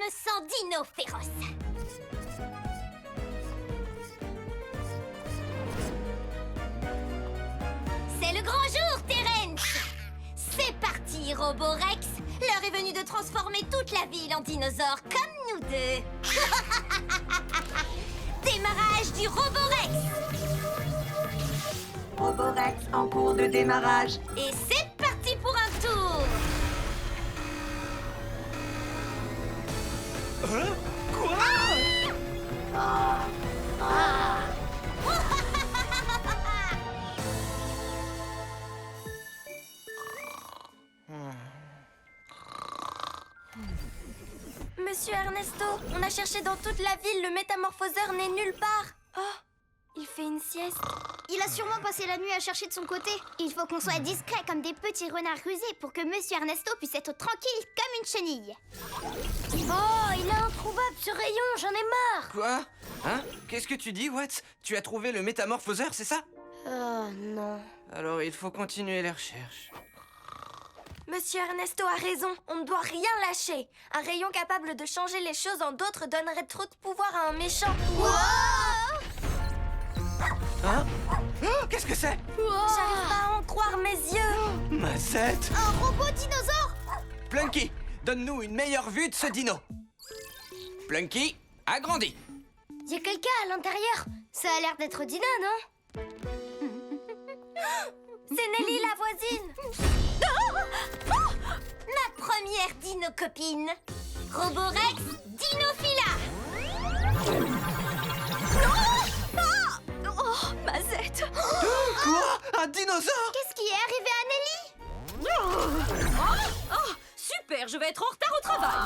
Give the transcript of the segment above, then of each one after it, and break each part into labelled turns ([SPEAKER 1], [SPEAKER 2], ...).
[SPEAKER 1] me sens dino féroce. C'est le grand jour, Terence. C'est parti, Roborex. L'heure est venue de transformer toute la ville en dinosaure comme nous deux. Démarrage du Roborex.
[SPEAKER 2] Roborex en cours de démarrage.
[SPEAKER 1] Et c'est parti pour un tour.
[SPEAKER 3] Hein? Quoi?
[SPEAKER 4] Monsieur Ernesto, on a cherché dans toute la ville, le métamorphoseur n'est nulle part. Oh, il fait une sieste.
[SPEAKER 5] Il a sûrement passé la nuit à chercher de son côté. Il faut qu'on soit discret comme des petits renards rusés pour que Monsieur Ernesto puisse être tranquille comme une chenille.
[SPEAKER 4] Oh, il est introuvable ce rayon, j'en ai marre.
[SPEAKER 3] Quoi? Hein? Qu'est-ce que tu dis, Watts? Tu as trouvé le métamorphoseur, c'est ça?
[SPEAKER 4] Oh non.
[SPEAKER 3] Alors il faut continuer les recherches.
[SPEAKER 4] Monsieur Ernesto a raison, on ne doit rien lâcher. Un rayon capable de changer les choses en d'autres donnerait trop de pouvoir à un méchant.
[SPEAKER 3] Hein? Oh, qu'est-ce que c'est?
[SPEAKER 4] J'arrive pas à en croire mes yeux.
[SPEAKER 3] Mazette!
[SPEAKER 5] Un robot dinosaure?
[SPEAKER 3] Plunky, donne-nous une meilleure vue de ce dino. Plunky, agrandis.
[SPEAKER 4] Y a quelqu'un à l'intérieur?
[SPEAKER 5] Ça a l'air d'être Dina, non?
[SPEAKER 4] C'est Nelly la voisine.
[SPEAKER 1] Ma première dino-copine. Roborex Dinophila.
[SPEAKER 4] Oh, Mazette.
[SPEAKER 3] Quoi? Un dinosaure?
[SPEAKER 5] Qu'est-ce qui est arrivé à Nelly?
[SPEAKER 6] Oh, super, je vais être en retard au travail.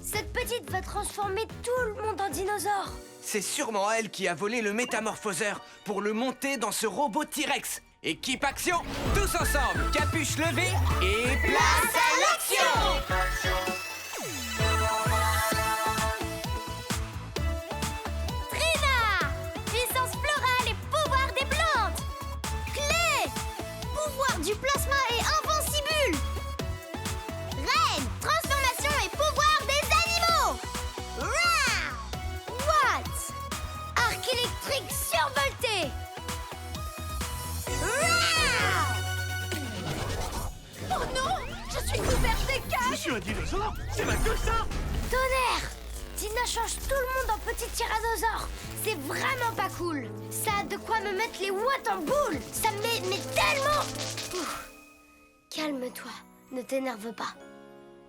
[SPEAKER 4] Cette petite va transformer tout le monde en dinosaure.
[SPEAKER 3] C'est sûrement elle qui a volé le métamorphoseur pour le monter dans ce robot T-Rex. Équipe action, tous ensemble, capuche levée et place à l'action!
[SPEAKER 1] Trina, puissance florale et pouvoir des plantes.
[SPEAKER 5] Clé! Pouvoir du plasma et invincibule! Reine! Transformation et pouvoir des animaux! Rah! What? Arc électrique survolté! Rah!
[SPEAKER 6] Oh non, je suis couverte d'écailles.
[SPEAKER 7] Je suis un dinosaure? C'est mal que ça!
[SPEAKER 4] Tonnerre! Dina change tout le monde en petit tyrannosaure. C'est vraiment pas cool. Ça a de quoi me mettre les watts en boule. Ça me met mais tellement... Ouf. Calme-toi, ne t'énerve pas.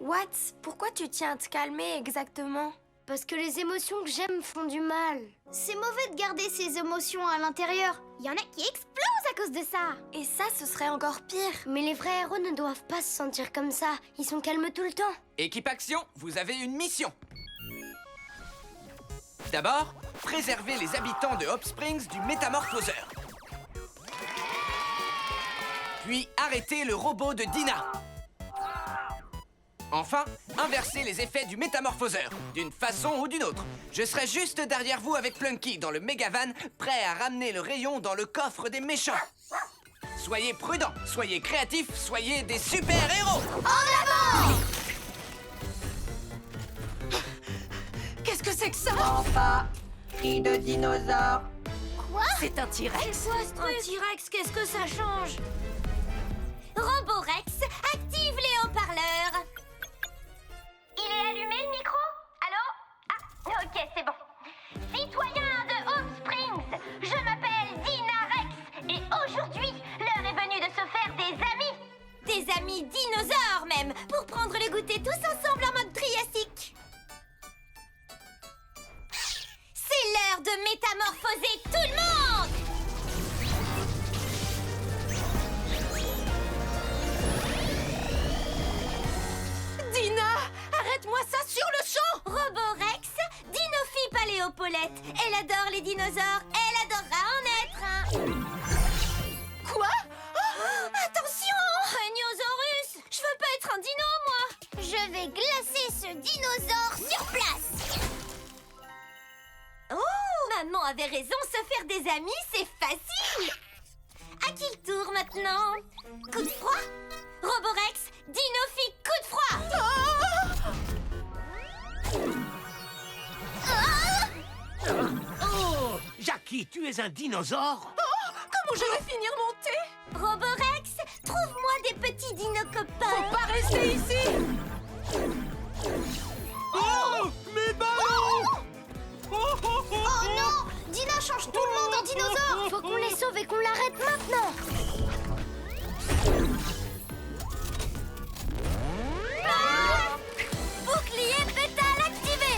[SPEAKER 4] Watts, pourquoi tu tiens à te calmer exactement? Parce que les émotions que j'aime font du mal.
[SPEAKER 5] C'est mauvais de garder ses émotions à l'intérieur. Il y en a qui explosent à cause de ça.
[SPEAKER 4] Et ça, ce serait encore pire. Mais les vrais héros ne doivent pas se sentir comme ça. Ils sont calmes tout le temps.
[SPEAKER 3] Équipe action, vous avez une mission. D'abord, préserver les habitants de Hop Springs du métamorphoseur. Puis arrêter le robot de Dina. Enfin, inverser les effets du métamorphoseur, d'une façon ou d'une autre. Je serai juste derrière vous avec Plunky dans le mégavan, prêt à ramener le rayon dans le coffre des méchants. Soyez prudents, soyez créatifs, soyez des super-héros.
[SPEAKER 6] Qu'est-ce que c'est que ça?
[SPEAKER 2] Enfin, cri de dinosaure.
[SPEAKER 6] C'est un T-Rex.
[SPEAKER 1] Un T-Rex, qu'est-ce que ça change? Roborex, active les haut-parleurs.
[SPEAKER 5] Il est allumé le micro? Allô? Ah, ok, c'est bon. Citoyens de Hop Springs, je m'appelle Dina Rex et aujourd'hui, l'heure est venue de se faire des amis.
[SPEAKER 1] Des amis dinosaures même, pour prendre le goûter tous ensemble en mode triassique. C'est l'heure de métamorphoser tout le monde.
[SPEAKER 6] Dina, arrête-moi ça sur le champ.
[SPEAKER 1] Roborex, Dinophie Paléopaulette. Elle adore les dinosaures, elle adorera en être un.
[SPEAKER 6] Quoi?
[SPEAKER 1] Attention, Rhinosaurus. Je veux pas être un dino, moi.
[SPEAKER 5] Je vais glacer ce dinosaure sur place.
[SPEAKER 1] Oh, maman avait raison, se faire des amis, c'est facile. À qui le tour maintenant? Coup de froid? Roborex, Dinophie, coup de froid.
[SPEAKER 7] es un dinosaure?
[SPEAKER 6] Comment je vais finir mon thé?
[SPEAKER 1] Roborex, trouve-moi des petits dino-copains.
[SPEAKER 6] Faut pas rester ici!
[SPEAKER 7] Oh! Mes ballons!
[SPEAKER 4] Oh non! Dina change tout le monde en dinosaure! Faut qu'on les sauve et qu'on l'arrête maintenant!
[SPEAKER 1] Ah! Bouclier pétale activé!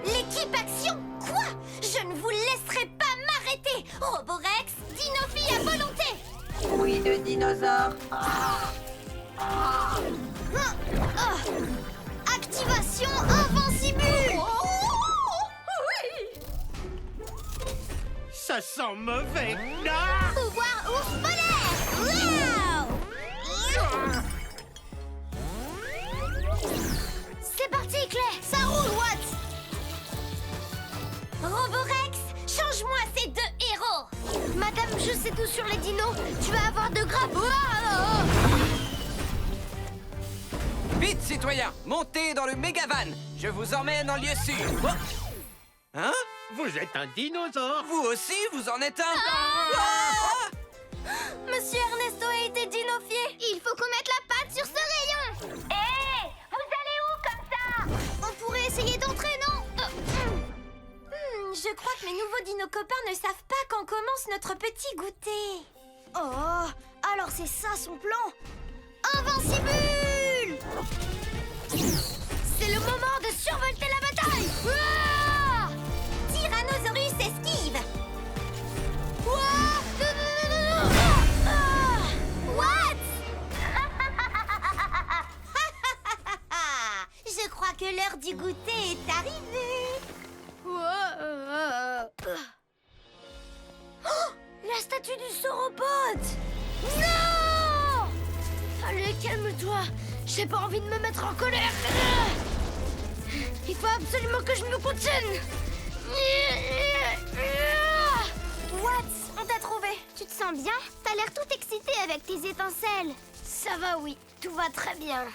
[SPEAKER 1] L'équipe action? Quoi? Je ne vous laisserai pas m'arrêter! Roborex, Dinophi à volonté!
[SPEAKER 2] Oui de dinosaure.
[SPEAKER 4] Activation invincible!
[SPEAKER 7] Ça sent mauvais! Ah!
[SPEAKER 4] Pouvoir ours polaire! Wow! C'est parti, Clay! Ça roule, Watt!
[SPEAKER 1] Roborex, change-moi ces deux héros!
[SPEAKER 4] Madame, je sais tout sur les dinos. Tu vas avoir de graves...
[SPEAKER 3] Vite, citoyens, montez dans le mégavan. Je vous emmène en lieu sûr. Oh. Hein?
[SPEAKER 7] Vous êtes un dinosaure!
[SPEAKER 3] Vous aussi, vous en êtes un?
[SPEAKER 1] Monsieur Ernesto a été dinofié!
[SPEAKER 4] Il faut qu'on mette la patte sur ce rayon!
[SPEAKER 5] Hé! Vous allez où comme ça?
[SPEAKER 4] On pourrait essayer d'entrer, non?
[SPEAKER 1] Je crois que mes nouveaux dino-copains ne savent pas quand commence notre petit goûter.
[SPEAKER 4] Oh, alors c'est ça son plan? Invincible! C'est le moment de survolter la bataille! Ouah!
[SPEAKER 1] Tyrannosaurus esquive!
[SPEAKER 4] Ouah! What?
[SPEAKER 1] Je crois que l'heure du goûter est arrivée.
[SPEAKER 4] Oh, la statue du sauropode! Non! Allez, calme-toi. J'ai pas envie de me mettre en colère. Il faut absolument que je me contienne. What? On t'a trouvé. Tu te sens bien? T'as l'air tout excité avec tes étincelles. Ça va, oui. Tout va très bien.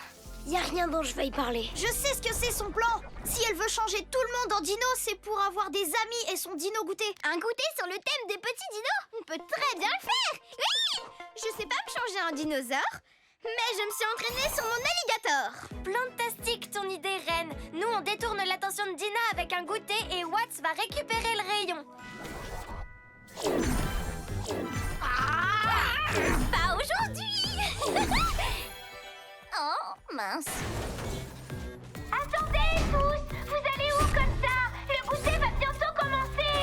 [SPEAKER 4] Y a rien dont je vais y parler. Je sais ce que c'est son plan. Si elle veut changer tout le monde en dino, c'est pour avoir des amis et son dino goûter. Un goûter sur le thème des petits dinos? On peut très bien le faire. Oui! Je sais pas me changer en dinosaure, mais je me suis entraînée sur mon alligator.
[SPEAKER 1] Plantastique ton idée, reine. Nous, on détourne l'attention de Dina avec un goûter et Watts va récupérer le rayon. Pas aujourd'hui. Oh, mince.
[SPEAKER 5] Attendez tous! Vous allez où comme ça? Le goûter va bientôt commencer!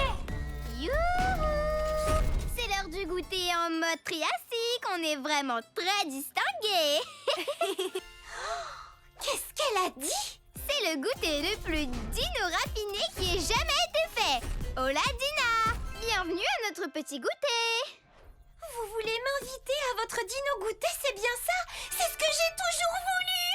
[SPEAKER 4] Youhou! C'est l'heure du goûter en mode triassique. On est vraiment très distingués.
[SPEAKER 1] Qu'est-ce qu'elle a dit?
[SPEAKER 4] C'est le goûter le plus dino raffiné qui ait jamais été fait. Hola Dina! Bienvenue à notre petit goûter.
[SPEAKER 1] Vous voulez m'inviter à votre dino goûter, c'est bien ça? C'est ce que j'ai toujours voulu!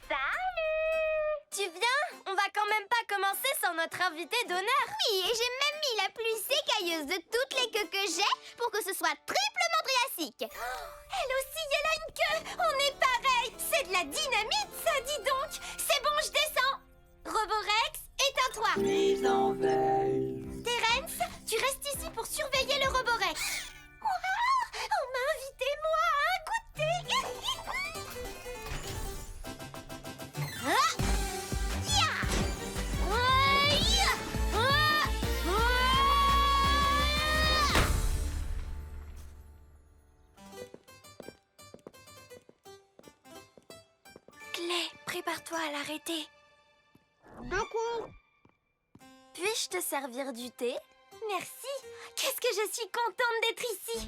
[SPEAKER 5] Salut!
[SPEAKER 1] Tu viens? On va quand même pas commencer sans notre invité d'honneur.
[SPEAKER 4] Oui, et j'ai même mis la plus écailleuse de toutes les queues que j'ai pour que ce soit triplement triassique.
[SPEAKER 1] Elle aussi, elle a une queue! On est pareil! C'est de la dynamite, ça, dis donc! C'est bon, je descends! Roborex, éteins-toi!
[SPEAKER 2] Mise en veille.
[SPEAKER 1] Terence, tu restes ici pour surveiller le Roborex. Ouah, on m'a invité, moi, à un goûter! Ah! Ya! Ouais, ya! Ah! Ah! Clay, prépare-toi à l'arrêter. Puis-je te servir du thé? Merci. Qu'est-ce que je suis contente d'être ici.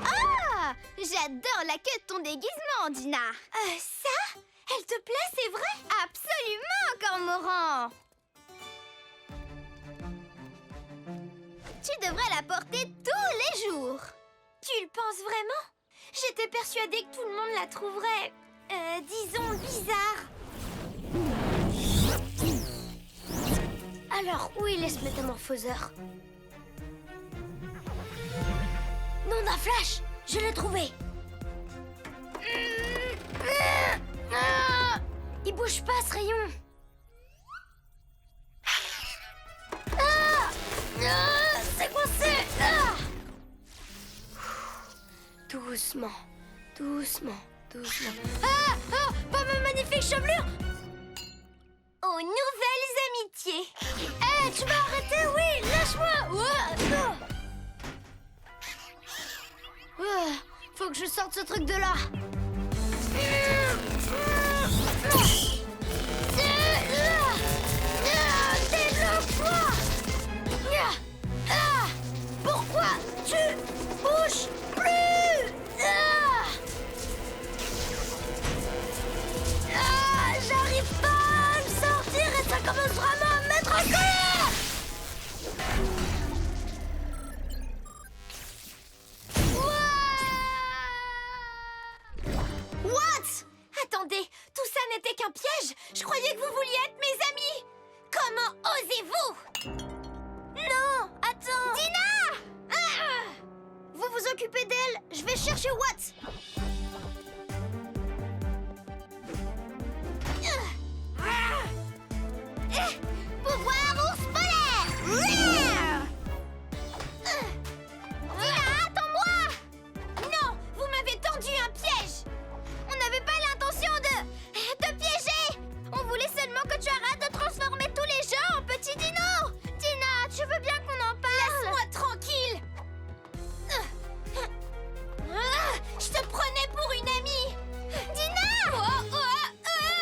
[SPEAKER 4] Ah! J'adore la queue de ton déguisement, Dina.
[SPEAKER 1] Ça? Elle te plaît, c'est vrai?
[SPEAKER 4] Absolument, Cormoran. Tu devrais la porter tous les jours.
[SPEAKER 1] Tu le penses vraiment? J'étais persuadée que tout le monde la trouverait, disons, bizarre.
[SPEAKER 4] Alors, où il est ce métamorphoseur? Non, d'un flash! Je l'ai trouvé! Il bouge pas ce rayon. C'est coincé. Doucement, doucement, doucement. Pas ma magnifique chevelure.
[SPEAKER 1] Aux nouvelles amitiés.
[SPEAKER 4] Tu m'as arrêté, oui, lâche-moi. Faut que je sorte ce truc de là. Pourquoi tu bouges plus? J'arrive pas à le sortir et ça commence vraiment à me mettre en colère.
[SPEAKER 1] What? Attendez, tout ça n'était qu'un piège. Je croyais que vous vouliez être mes amis. Comment osez-vous?
[SPEAKER 4] Non, attends. Dina! Vous vous occupez d'elle, je vais chercher Watt. Pouvoir ours polaire! Dina, attends-moi!
[SPEAKER 1] Non, vous m'avez tendu un piège.
[SPEAKER 4] On n'avait pas l'intention de te piéger. On voulait seulement que tu arrêtes de transformer tous les gens en petits dinos. Dina, tu veux bien qu'on en parle?
[SPEAKER 1] Laisse-moi tranquille. Je te prenais pour une amie.
[SPEAKER 4] Dina!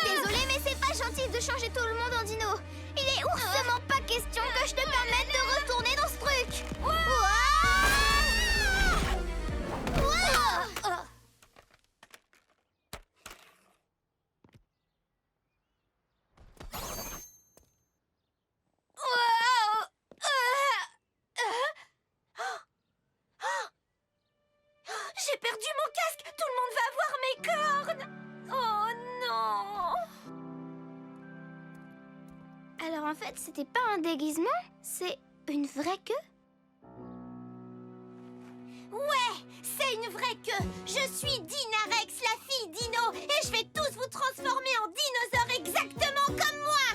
[SPEAKER 4] Désolée, mais c'est pas gentil de changer tout le monde en dino. Il est oursement pas question que je te permette de retourner dans ce truc.
[SPEAKER 1] J'ai perdu mon casque. Tout le monde va voir mes cornes. Oh non.
[SPEAKER 4] Alors en fait, c'était pas un déguisement, c'est une vraie queue?
[SPEAKER 1] Ouais, c'est une vraie queue. Je suis Dinarex, la fille Dino, et je vais tous vous transformer en dinosaures exactement comme moi.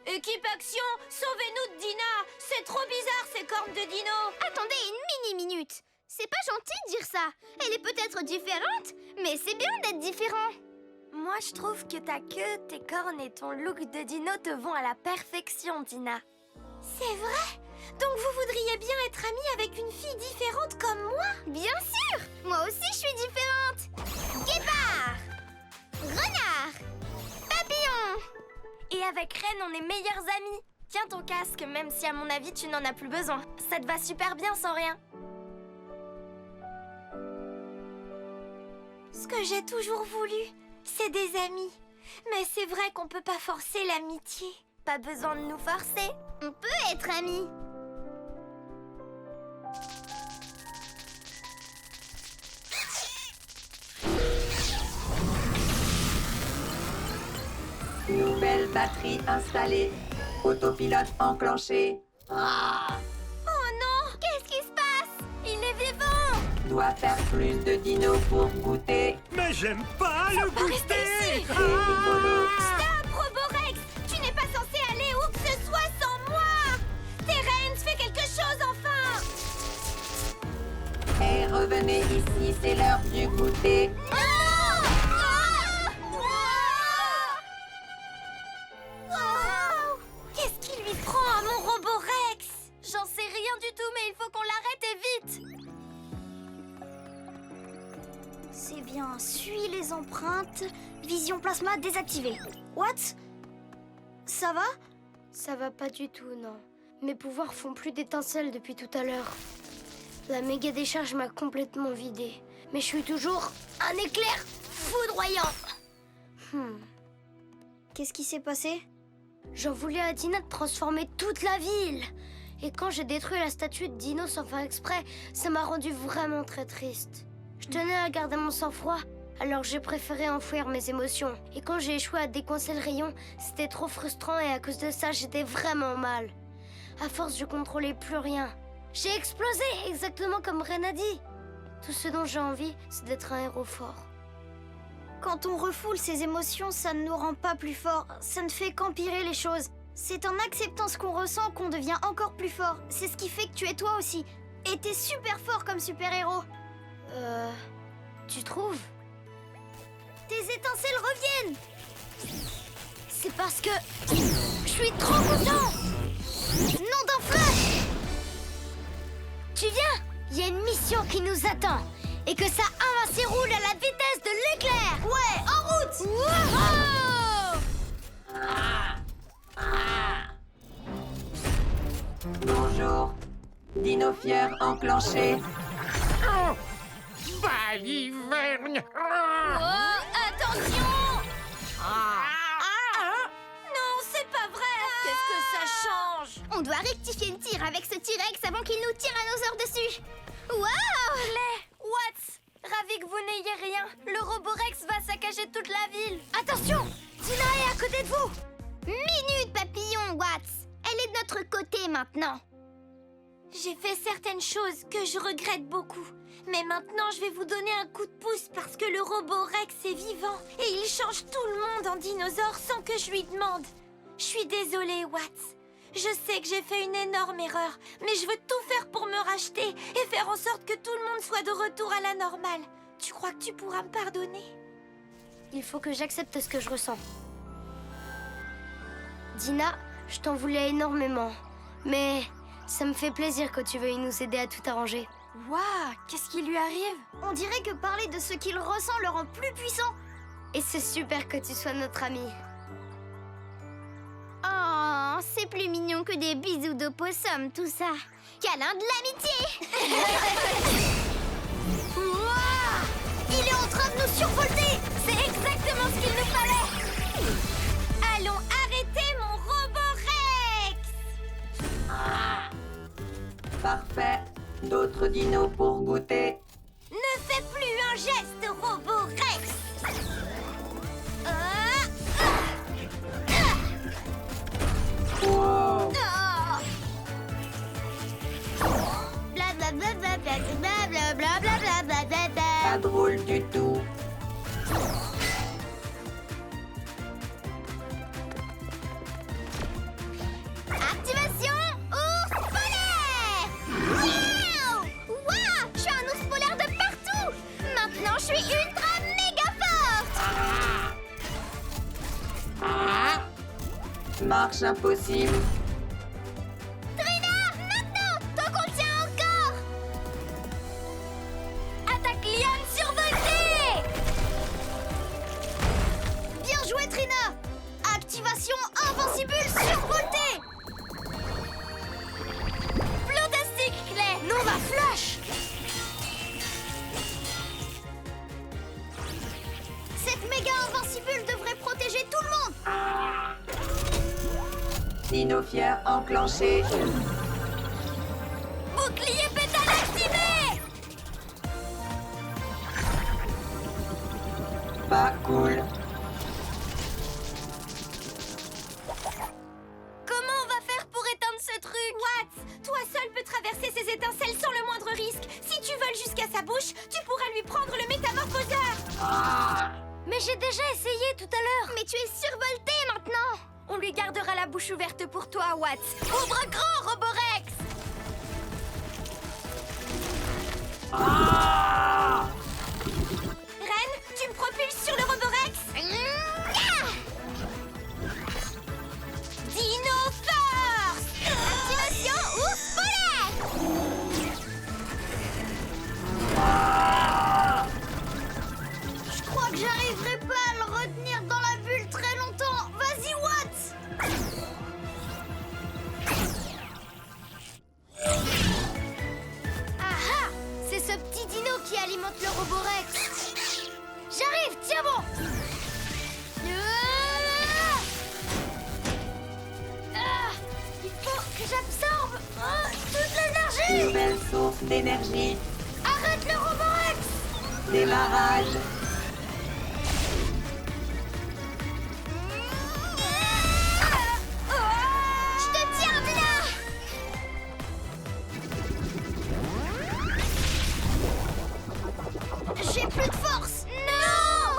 [SPEAKER 1] Équipe action, sauvez-nous de Dina. C'est trop bizarre ces cornes de dino.
[SPEAKER 4] Attendez une mini-minute. C'est pas gentil de dire ça. Elle est peut-être différente, mais c'est bien d'être différent.
[SPEAKER 6] Moi, je trouve que ta queue, tes cornes et ton look de dino te vont à la perfection, Dina.
[SPEAKER 1] C'est vrai? Donc vous voudriez bien être amie avec une fille différente comme moi?
[SPEAKER 4] Bien sûr! Moi aussi, je suis différente. Guépard! Renard! Papillon!
[SPEAKER 6] Et avec Reine, on est meilleures amies. Tiens ton casque, même si à mon avis, tu n'en as plus besoin. Ça te va super bien sans rien.
[SPEAKER 1] Ce que j'ai toujours voulu, c'est des amis. Mais c'est vrai qu'on peut pas forcer l'amitié.
[SPEAKER 6] Pas besoin de nous forcer.
[SPEAKER 4] On peut être amis.
[SPEAKER 2] Nouvelle batterie installée. Autopilote enclenché.
[SPEAKER 1] Oh non!
[SPEAKER 4] Qu'est-ce qui se passe? Il est vivant!
[SPEAKER 2] Doit faire plus de dinos pour goûter.
[SPEAKER 7] Mais j'aime pas le goûter.
[SPEAKER 2] C'est rigolo.
[SPEAKER 1] Stop, Roborex! Tu n'es pas censé aller où que ce soit sans moi! Terence, fais quelque chose enfin!
[SPEAKER 2] Et revenez ici, c'est l'heure du goûter.
[SPEAKER 1] Qu'est-ce qui lui prend à mon Roborex?
[SPEAKER 6] J'en sais rien du tout, mais il faut qu'on l'arrête et vite.
[SPEAKER 4] C'est bien, suis les empreintes. Vision plasma désactivée. What? Ça va? Ça va pas du tout, non. Mes pouvoirs font plus d'étincelles depuis tout à l'heure. La méga décharge m'a complètement vidée. Mais je suis toujours un éclair foudroyant. Qu'est-ce qui s'est passé? J'en voulais à Dina de transformer toute la ville. Et quand j'ai détruit la statue de Dino sans faire exprès, ça m'a rendu vraiment très triste. Je tenais à garder mon sang-froid, alors j'ai préféré enfouir mes émotions. Et quand j'ai échoué à décoincer le rayon, c'était trop frustrant et à cause de ça, j'étais vraiment mal. À force, je contrôlais plus rien. J'ai explosé, exactement comme Ren a dit. Tout ce dont j'ai envie, c'est d'être un héros fort. Quand on refoule ses émotions, ça ne nous rend pas plus forts. Ça ne fait qu'empirer les choses. C'est en acceptant ce qu'on ressent qu'on devient encore plus fort. C'est ce qui fait que tu es toi aussi. Et t'es super fort comme super-héros. Tu trouves? Tes étincelles reviennent! C'est parce que... je suis trop content! Nom d'un flash! Tu viens? Il y a une mission qui nous attend. Et que ça avance et roule à la vitesse de l'éclair! Ouais, en route! Wouhou!
[SPEAKER 2] Bonjour. Dino fier enclenché.
[SPEAKER 7] Balivergne.
[SPEAKER 1] Oh, attention! Non, c'est pas vrai! Qu'est-ce que ça change?
[SPEAKER 4] On doit rectifier le tir avec ce T-Rex avant qu'il nous tire à nos heures dessus. Waouh!
[SPEAKER 6] Watts, ravi que vous n'ayez rien. Le Roborex va saccager toute la ville.
[SPEAKER 4] Attention! Tina est à côté de vous! Minute, papillon, Watts! Elle est de notre côté maintenant.
[SPEAKER 1] J'ai fait certaines choses que je regrette beaucoup. Mais maintenant, je vais vous donner un coup de pouce parce que le Roborex est vivant. Et il change tout le monde en dinosaure sans que je lui demande. Je suis désolée, Watts. Je sais que j'ai fait une énorme erreur. Mais je veux tout faire pour me racheter et faire en sorte que tout le monde soit de retour à la normale. Tu crois que tu pourras me pardonner?
[SPEAKER 4] Il faut que j'accepte ce que je ressens. Dina, je t'en voulais énormément. Mais ça me fait plaisir que tu veuilles nous aider à tout arranger.
[SPEAKER 6] Waouh, qu'est-ce qui lui arrive?
[SPEAKER 4] On dirait que parler de ce qu'il ressent le rend plus puissant. Et c'est super que tu sois notre ami. Oh, c'est plus mignon que des bisous d'opossum, tout ça. Câlin de l'amitié. Ouah! Il est en train de nous survolter.
[SPEAKER 1] C'est exactement ce qu'il nous fallait. Allons arrêter mon Roborex!
[SPEAKER 2] Parfait. D'autres dinos pour goûter.
[SPEAKER 1] Ne fais plus un geste, Roborex!
[SPEAKER 2] Wow.
[SPEAKER 4] Blablabla.
[SPEAKER 2] Pas drôle du tout.
[SPEAKER 4] Activation ours polaire! Wow! Wow! Je suis un ours polaire de partout! Maintenant, je suis ultra méga forte!
[SPEAKER 2] Marche impossible.
[SPEAKER 4] Trina, maintenant! Tant qu'on le tient encore!
[SPEAKER 1] Attaque Liane survoltée!
[SPEAKER 4] Bien joué, Trina! Activation invincible survoltée!
[SPEAKER 1] Fantastique, Clay!
[SPEAKER 4] Nova Flash! Cette méga invincible devrait protéger tout le monde!
[SPEAKER 2] Dino fier enclenché.
[SPEAKER 1] Bouclier pétale activé!
[SPEAKER 2] Pas cool.
[SPEAKER 1] Comment on va faire pour éteindre ce truc? Watts, toi seul peux traverser ces étincelles sans le moindre risque. Si tu voles jusqu'à sa bouche, tu pourras lui prendre le métamorphoseur.
[SPEAKER 4] Mais j'ai déjà essayé tout à l'heure! Mais tu es survolté maintenant!
[SPEAKER 6] On lui gardera la bouche ouverte pour toi, Watts. Ouvre grand, Roborex!
[SPEAKER 1] Ren, tu me propulses sur le Roborex? Dino Force!
[SPEAKER 4] Activation ours polaire! Je crois que j'arriverai pas à le retenir dans la bulle très longtemps. Vas-y, Watts! Ah! C'est ce petit dino qui alimente le Roborex. J'arrive, tiens bon! Il faut que j'absorbe toute l'énergie!
[SPEAKER 2] Nouvelle source d'énergie.
[SPEAKER 4] Arrête le Roborex!
[SPEAKER 2] Démarrage.
[SPEAKER 4] Je te tiens, Dina! J'ai plus de force! Non!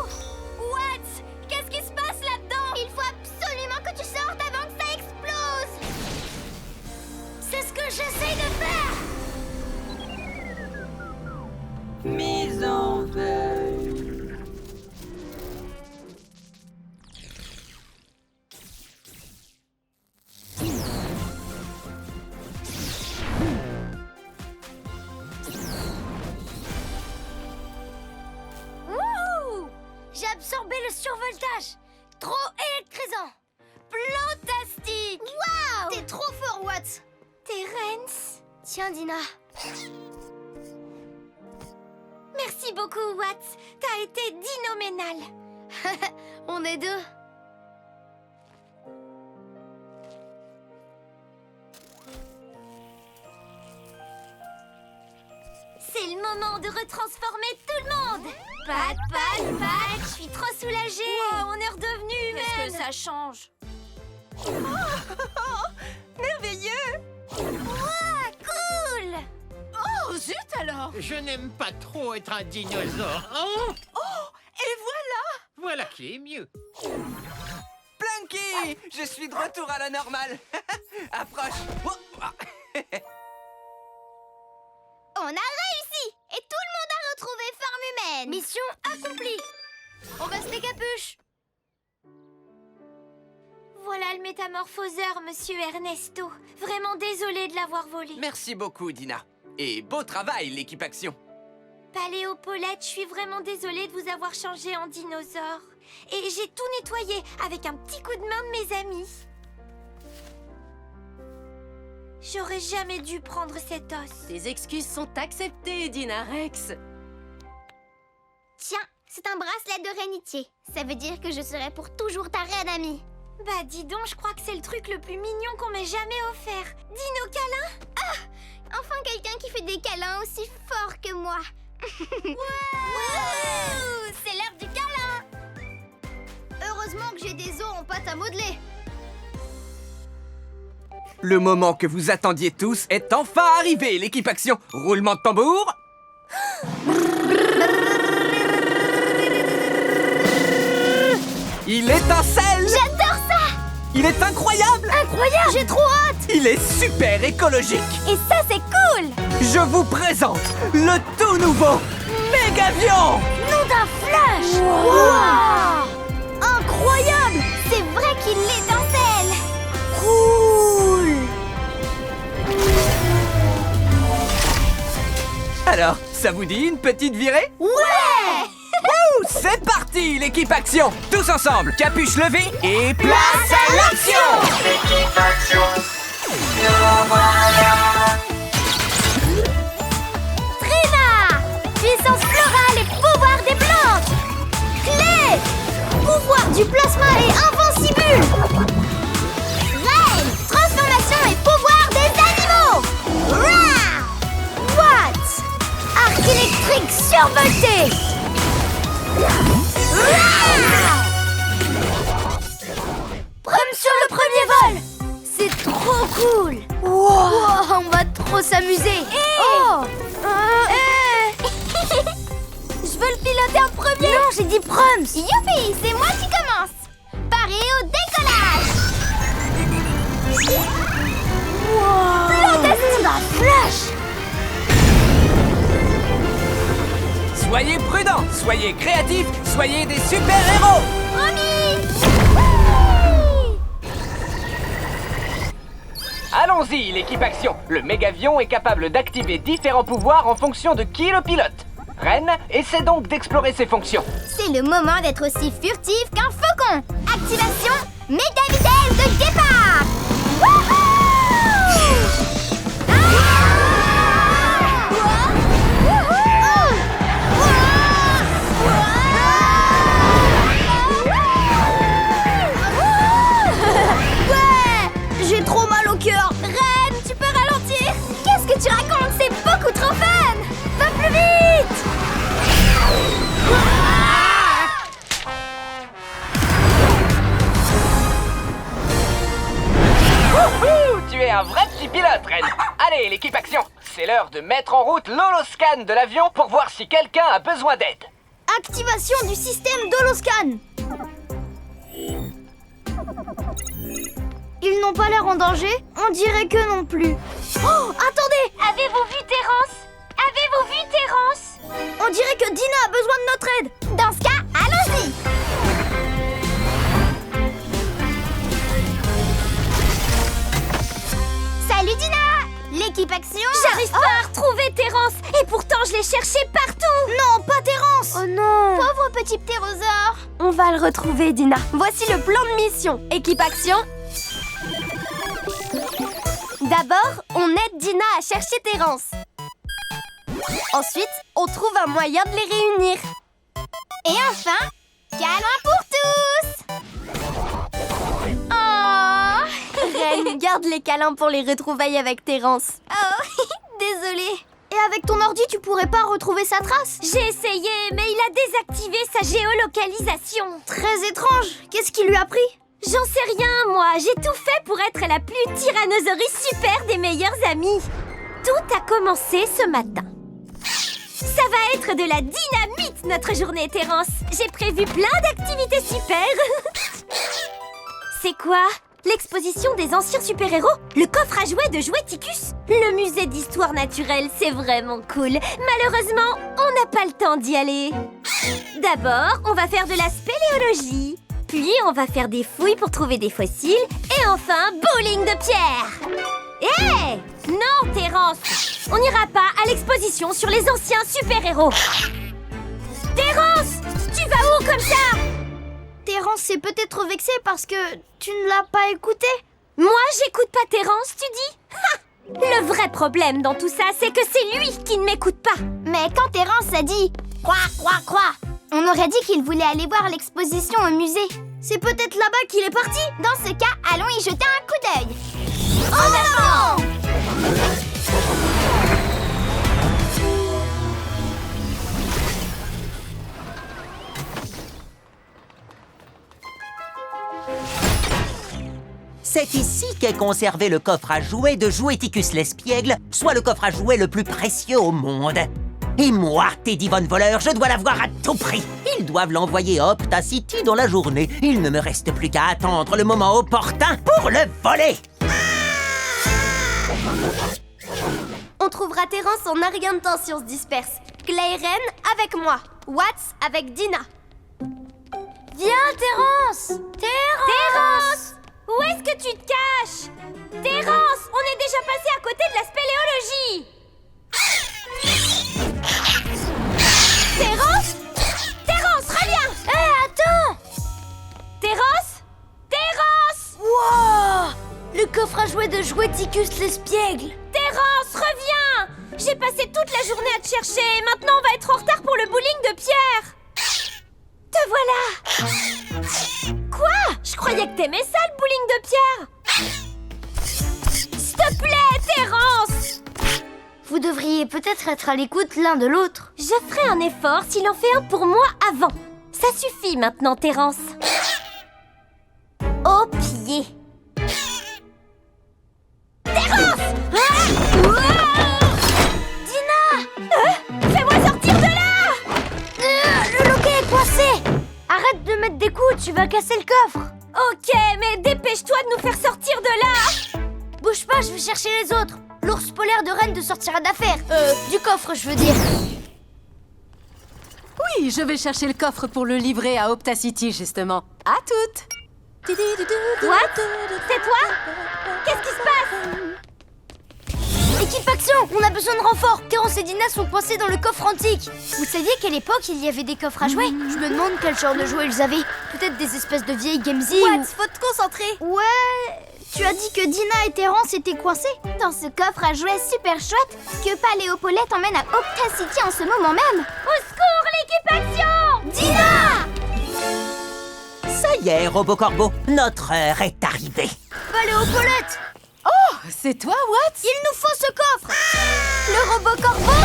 [SPEAKER 4] Tiens, Dina.
[SPEAKER 1] Merci beaucoup, Watts. T'as été dinoménal.
[SPEAKER 4] On est deux.
[SPEAKER 1] C'est le moment de retransformer tout le monde. Pat, pat, pat. Je suis trop soulagée. Wow, on est redevenu humaine.
[SPEAKER 6] Qu'est-ce que ça change?
[SPEAKER 1] Merveilleux. Wow, cool.
[SPEAKER 6] Oh, zut alors!
[SPEAKER 8] Je n'aime pas trop être un dinosaure. Oh,
[SPEAKER 6] Et voilà!
[SPEAKER 8] voilà qui est mieux.
[SPEAKER 3] Plunky! Je suis de retour à la normale. Approche. Oh, ah.
[SPEAKER 4] On a réussi! Et tout le monde a retrouvé forme humaine! Mission accomplie! On baisse les capuches!
[SPEAKER 1] Voilà le métamorphoseur, monsieur Ernesto. Vraiment désolée de l'avoir volé.
[SPEAKER 3] Merci beaucoup, Dina. Et beau travail, l'équipe Action.
[SPEAKER 1] Paléopaulette, je suis vraiment désolée de vous avoir changé en dinosaure. Et j'ai tout nettoyé avec un petit coup de main de mes amis. J'aurais jamais dû prendre cet os.
[SPEAKER 9] Tes excuses sont acceptées, Dina Rex.
[SPEAKER 4] Tiens, c'est un bracelet de rénitier. Ça veut dire que je serai pour toujours ta reine amie.
[SPEAKER 1] Bah dis donc, je crois que c'est le truc le plus mignon qu'on m'ait jamais offert. Dino câlin.
[SPEAKER 4] Enfin quelqu'un qui fait des câlins aussi forts que moi.
[SPEAKER 1] Wouh, c'est l'heure du câlin.
[SPEAKER 4] Heureusement que j'ai des os en pâte à modeler.
[SPEAKER 3] Le moment que vous attendiez tous est enfin arrivé, l'équipe Action. Roulement de tambour. Il étincelle.
[SPEAKER 4] J'adore ça!
[SPEAKER 3] Il est incroyable.
[SPEAKER 4] Incroyable! J'ai trop hâte!
[SPEAKER 3] Il est super écologique.
[SPEAKER 4] Et ça, c'est cool!
[SPEAKER 3] Je vous présente le tout nouveau Mégavion.
[SPEAKER 4] Nom d'un flash! Wow! Incroyable! C'est vrai qu'il l'étincelle! Cool!
[SPEAKER 3] Alors, ça vous dit une petite virée?
[SPEAKER 4] Ouais!
[SPEAKER 3] Wouh, c'est parti, l'équipe Action. Tous ensemble, capuche levée et place à l'action.
[SPEAKER 2] L'équipe Action, nous voilà.
[SPEAKER 4] Trina! Puissance florale et pouvoir des plantes! Clé! Pouvoir du plasma et invincible! Reine! Transformation et pouvoir des animaux! Rah! What? Arc électrique survolté! Prom sur le premier vol! C'est trop cool! Wow, on va trop s'amuser! Oh! Je veux le piloter en premier! Non, j'ai dit Proms! Youpi! C'est moi qui commence! Paré au décollage! Wow! Plantation d'un flash!
[SPEAKER 3] Soyez prudents, soyez créatifs, soyez des super-héros.
[SPEAKER 4] Promis!
[SPEAKER 3] Allons-y, l'équipe Action. Le Mégavion est capable d'activer différents pouvoirs en fonction de qui le pilote. Reine, essaie donc d'explorer ses fonctions.
[SPEAKER 4] C'est le moment d'être aussi furtif qu'un faucon! Activation méga vitesse de départ! Wouhou! J'ai trop mal au cœur! Reine, tu peux ralentir? Qu'est-ce que tu racontes? C'est beaucoup trop fun! Va plus vite!
[SPEAKER 3] Wouhou, tu es un vrai petit pilote, Reine. Allez, l'équipe Action. C'est l'heure de mettre en route l'holoscan de l'avion pour voir si quelqu'un a besoin d'aide.
[SPEAKER 4] Activation du système d'holoscan. Ils n'ont pas l'air en danger? On dirait que non plus. Oh, attendez!
[SPEAKER 5] Avez-vous vu Terence? Avez-vous vu Terence?
[SPEAKER 4] On dirait que Dina a besoin de notre aide. Dans ce cas, allons-y! Salut Dina! L'équipe Action!
[SPEAKER 1] J'arrive pas à retrouver Terence. Et pourtant, je l'ai cherché partout.
[SPEAKER 4] Non, pas Terence!
[SPEAKER 6] Oh non!
[SPEAKER 4] Pauvre petit ptérosaure!
[SPEAKER 6] On va le retrouver, Dina. Voici le plan de mission. Équipe Action. D'abord, on aide Dina à chercher Terence. Ensuite, on trouve un moyen de les réunir.
[SPEAKER 4] Et enfin, câlin pour tous!
[SPEAKER 6] Oh! Reine, garde les câlins pour les retrouvailles avec Terence.
[SPEAKER 1] Oh, désolée.
[SPEAKER 4] Et avec ton ordi, tu pourrais pas retrouver sa trace?
[SPEAKER 1] J'ai essayé, mais il a désactivé sa géolocalisation.
[SPEAKER 4] Très étrange. Qu'est-ce qui lui a pris?
[SPEAKER 1] J'en sais rien, moi. J'ai tout fait pour être la plus tyrannosaurus super des meilleurs amis. Tout a commencé ce matin. Ça va être de la dynamite, notre journée, Terence. J'ai prévu plein d'activités super. C'est quoi? L'exposition des anciens super-héros? Le coffre à jouets de Joueticus? Le musée d'histoire naturelle, c'est vraiment cool. Malheureusement, on n'a pas le temps d'y aller. D'abord, on va faire de la spéléologie. Puis, on va faire des fouilles pour trouver des fossiles. Et enfin, bowling de pierre. Hé! Non, Terence! On n'ira pas à l'exposition sur les anciens super-héros. Terence! Tu vas où comme ça?
[SPEAKER 4] Terence s'est peut-être vexé parce que tu ne l'as pas écouté.
[SPEAKER 1] Moi, j'écoute pas Terence, tu dis? Ha! Le vrai problème dans tout ça, c'est que c'est lui qui ne m'écoute pas.
[SPEAKER 4] Mais quand Terence a dit « Quoi », on aurait dit qu'il voulait aller voir l'exposition au musée. C'est peut-être là-bas qu'il est parti. Dans ce cas, allons y jeter un coup d'œil. En avant!
[SPEAKER 10] C'est ici qu'est conservé le coffre à jouets de Joueticus l'espiègle, soit le coffre à jouets le plus précieux au monde. Et moi, Teddy Von Voleur, je dois l'avoir à tout prix. Ils doivent l'envoyer à Optacity dans la journée. Il ne me reste plus qu'à attendre le moment opportun pour le voler.
[SPEAKER 6] On trouvera Terence en un rien de temps si on se disperse. Clay et Ren avec moi. Watts avec Dina. Viens, Terence!
[SPEAKER 1] Terence! Où est-ce que tu te caches? Terence, on est déjà passé à côté de la spéléologie. Terence? Terence, reviens!
[SPEAKER 4] Hé, attends!
[SPEAKER 1] Terence? Terence!
[SPEAKER 4] Wow! Le coffre à jouets de Joueticus l'espiègle.
[SPEAKER 1] Terence, reviens! J'ai passé toute la journée à te chercher et maintenant on va être en retard pour le bowling de pierre. Te voilà! Quoi? Je croyais que t'aimais ça, le bowling de pierre! S'il te plaît, Terence!
[SPEAKER 4] Vous devriez peut-être être à l'écoute l'un de l'autre.
[SPEAKER 1] Je ferai un effort s'il en fait un pour moi avant. Ça suffit maintenant, Terence. Au pied. Terence! Dina! Fais-moi sortir de là!
[SPEAKER 4] Le loquet est coincé. Arrête de mettre des coups, tu vas casser le coffre.
[SPEAKER 1] Ok, mais dépêche-toi de nous faire sortir de là!
[SPEAKER 4] Bouge pas, je vais chercher les autres. L'ours polaire de Rennes te sortira d'affaire. Du coffre, je veux dire.
[SPEAKER 9] Oui, je vais chercher le coffre pour le livrer à Optacity, justement. À toutes!
[SPEAKER 1] What? C'est toi? Qu'est-ce qui se passe?
[SPEAKER 4] Équipe action, on a besoin de renfort. Terence et Dina sont coincés dans le coffre antique. Vous saviez qu'à l'époque, il y avait des coffres à jouets? Je me demande quel genre de jouets ils avaient. Peut-être des espèces de vieilles Gamesy
[SPEAKER 6] Watts, faut te concentrer.
[SPEAKER 4] Ouais, tu as dit que Dina et Terence étaient coincés dans ce coffre à jouets super chouette que Paléopolette emmène à Optacity en ce moment même.
[SPEAKER 1] Au secours, l'équipe action!
[SPEAKER 4] Dina!
[SPEAKER 10] Ça y est, Robocorbo, notre heure est arrivée.
[SPEAKER 4] Paléopolette!
[SPEAKER 9] Oh, c'est toi, Watts?
[SPEAKER 4] Il nous faut ce coffre!
[SPEAKER 6] Le robot corbeau.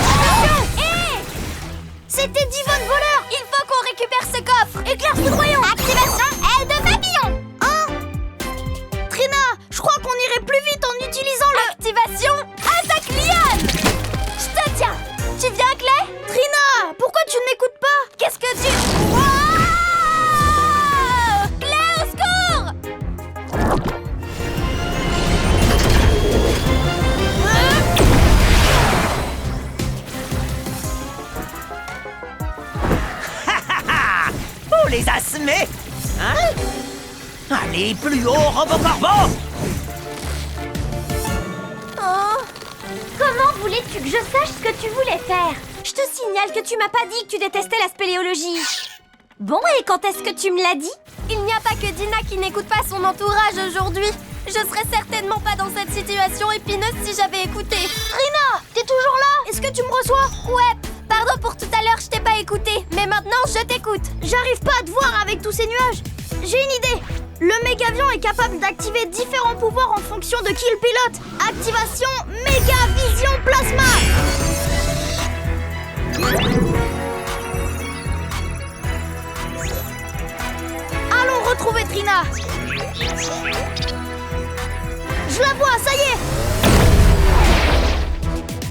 [SPEAKER 4] C'était Divon Voleur!
[SPEAKER 6] Il faut qu'on récupère ce coffre.
[SPEAKER 4] Éclair foudroyant! Activation aile de papillon! Trina, je crois qu'on irait plus vite en utilisant le...
[SPEAKER 6] Activation attaque liane. Je te tiens. Tu viens, Clay?
[SPEAKER 4] Trina, pourquoi tu ne m'écoutes pas?
[SPEAKER 6] Qu'est-ce que tu... Clay, au secours!
[SPEAKER 10] Faut les assemer. Hein? Allez, plus haut, Robocorbo!
[SPEAKER 1] Oh! Comment voulais-tu que je sache ce que tu voulais faire? Je te signale que tu m'as pas dit que tu détestais la spéléologie. Bon, et quand est-ce que tu me l'as dit?
[SPEAKER 6] Il n'y a pas que Dina qui n'écoute pas son entourage aujourd'hui. Je serais certainement pas dans cette situation épineuse si j'avais écouté.
[SPEAKER 4] Trina, t'es toujours là? Est-ce que tu me reçois?
[SPEAKER 6] Ouais, pardon pour tout à l'heure, je t'ai pas écouté. Mais maintenant, je t'écoute.
[SPEAKER 4] J'arrive pas à te voir avec tous ces nuages. J'ai une idée. Le Mégavion est capable d'activer différents pouvoirs en fonction de qui le pilote. Activation Méga Vision Plasma. Allons retrouver Trina. Je la vois, ça y est.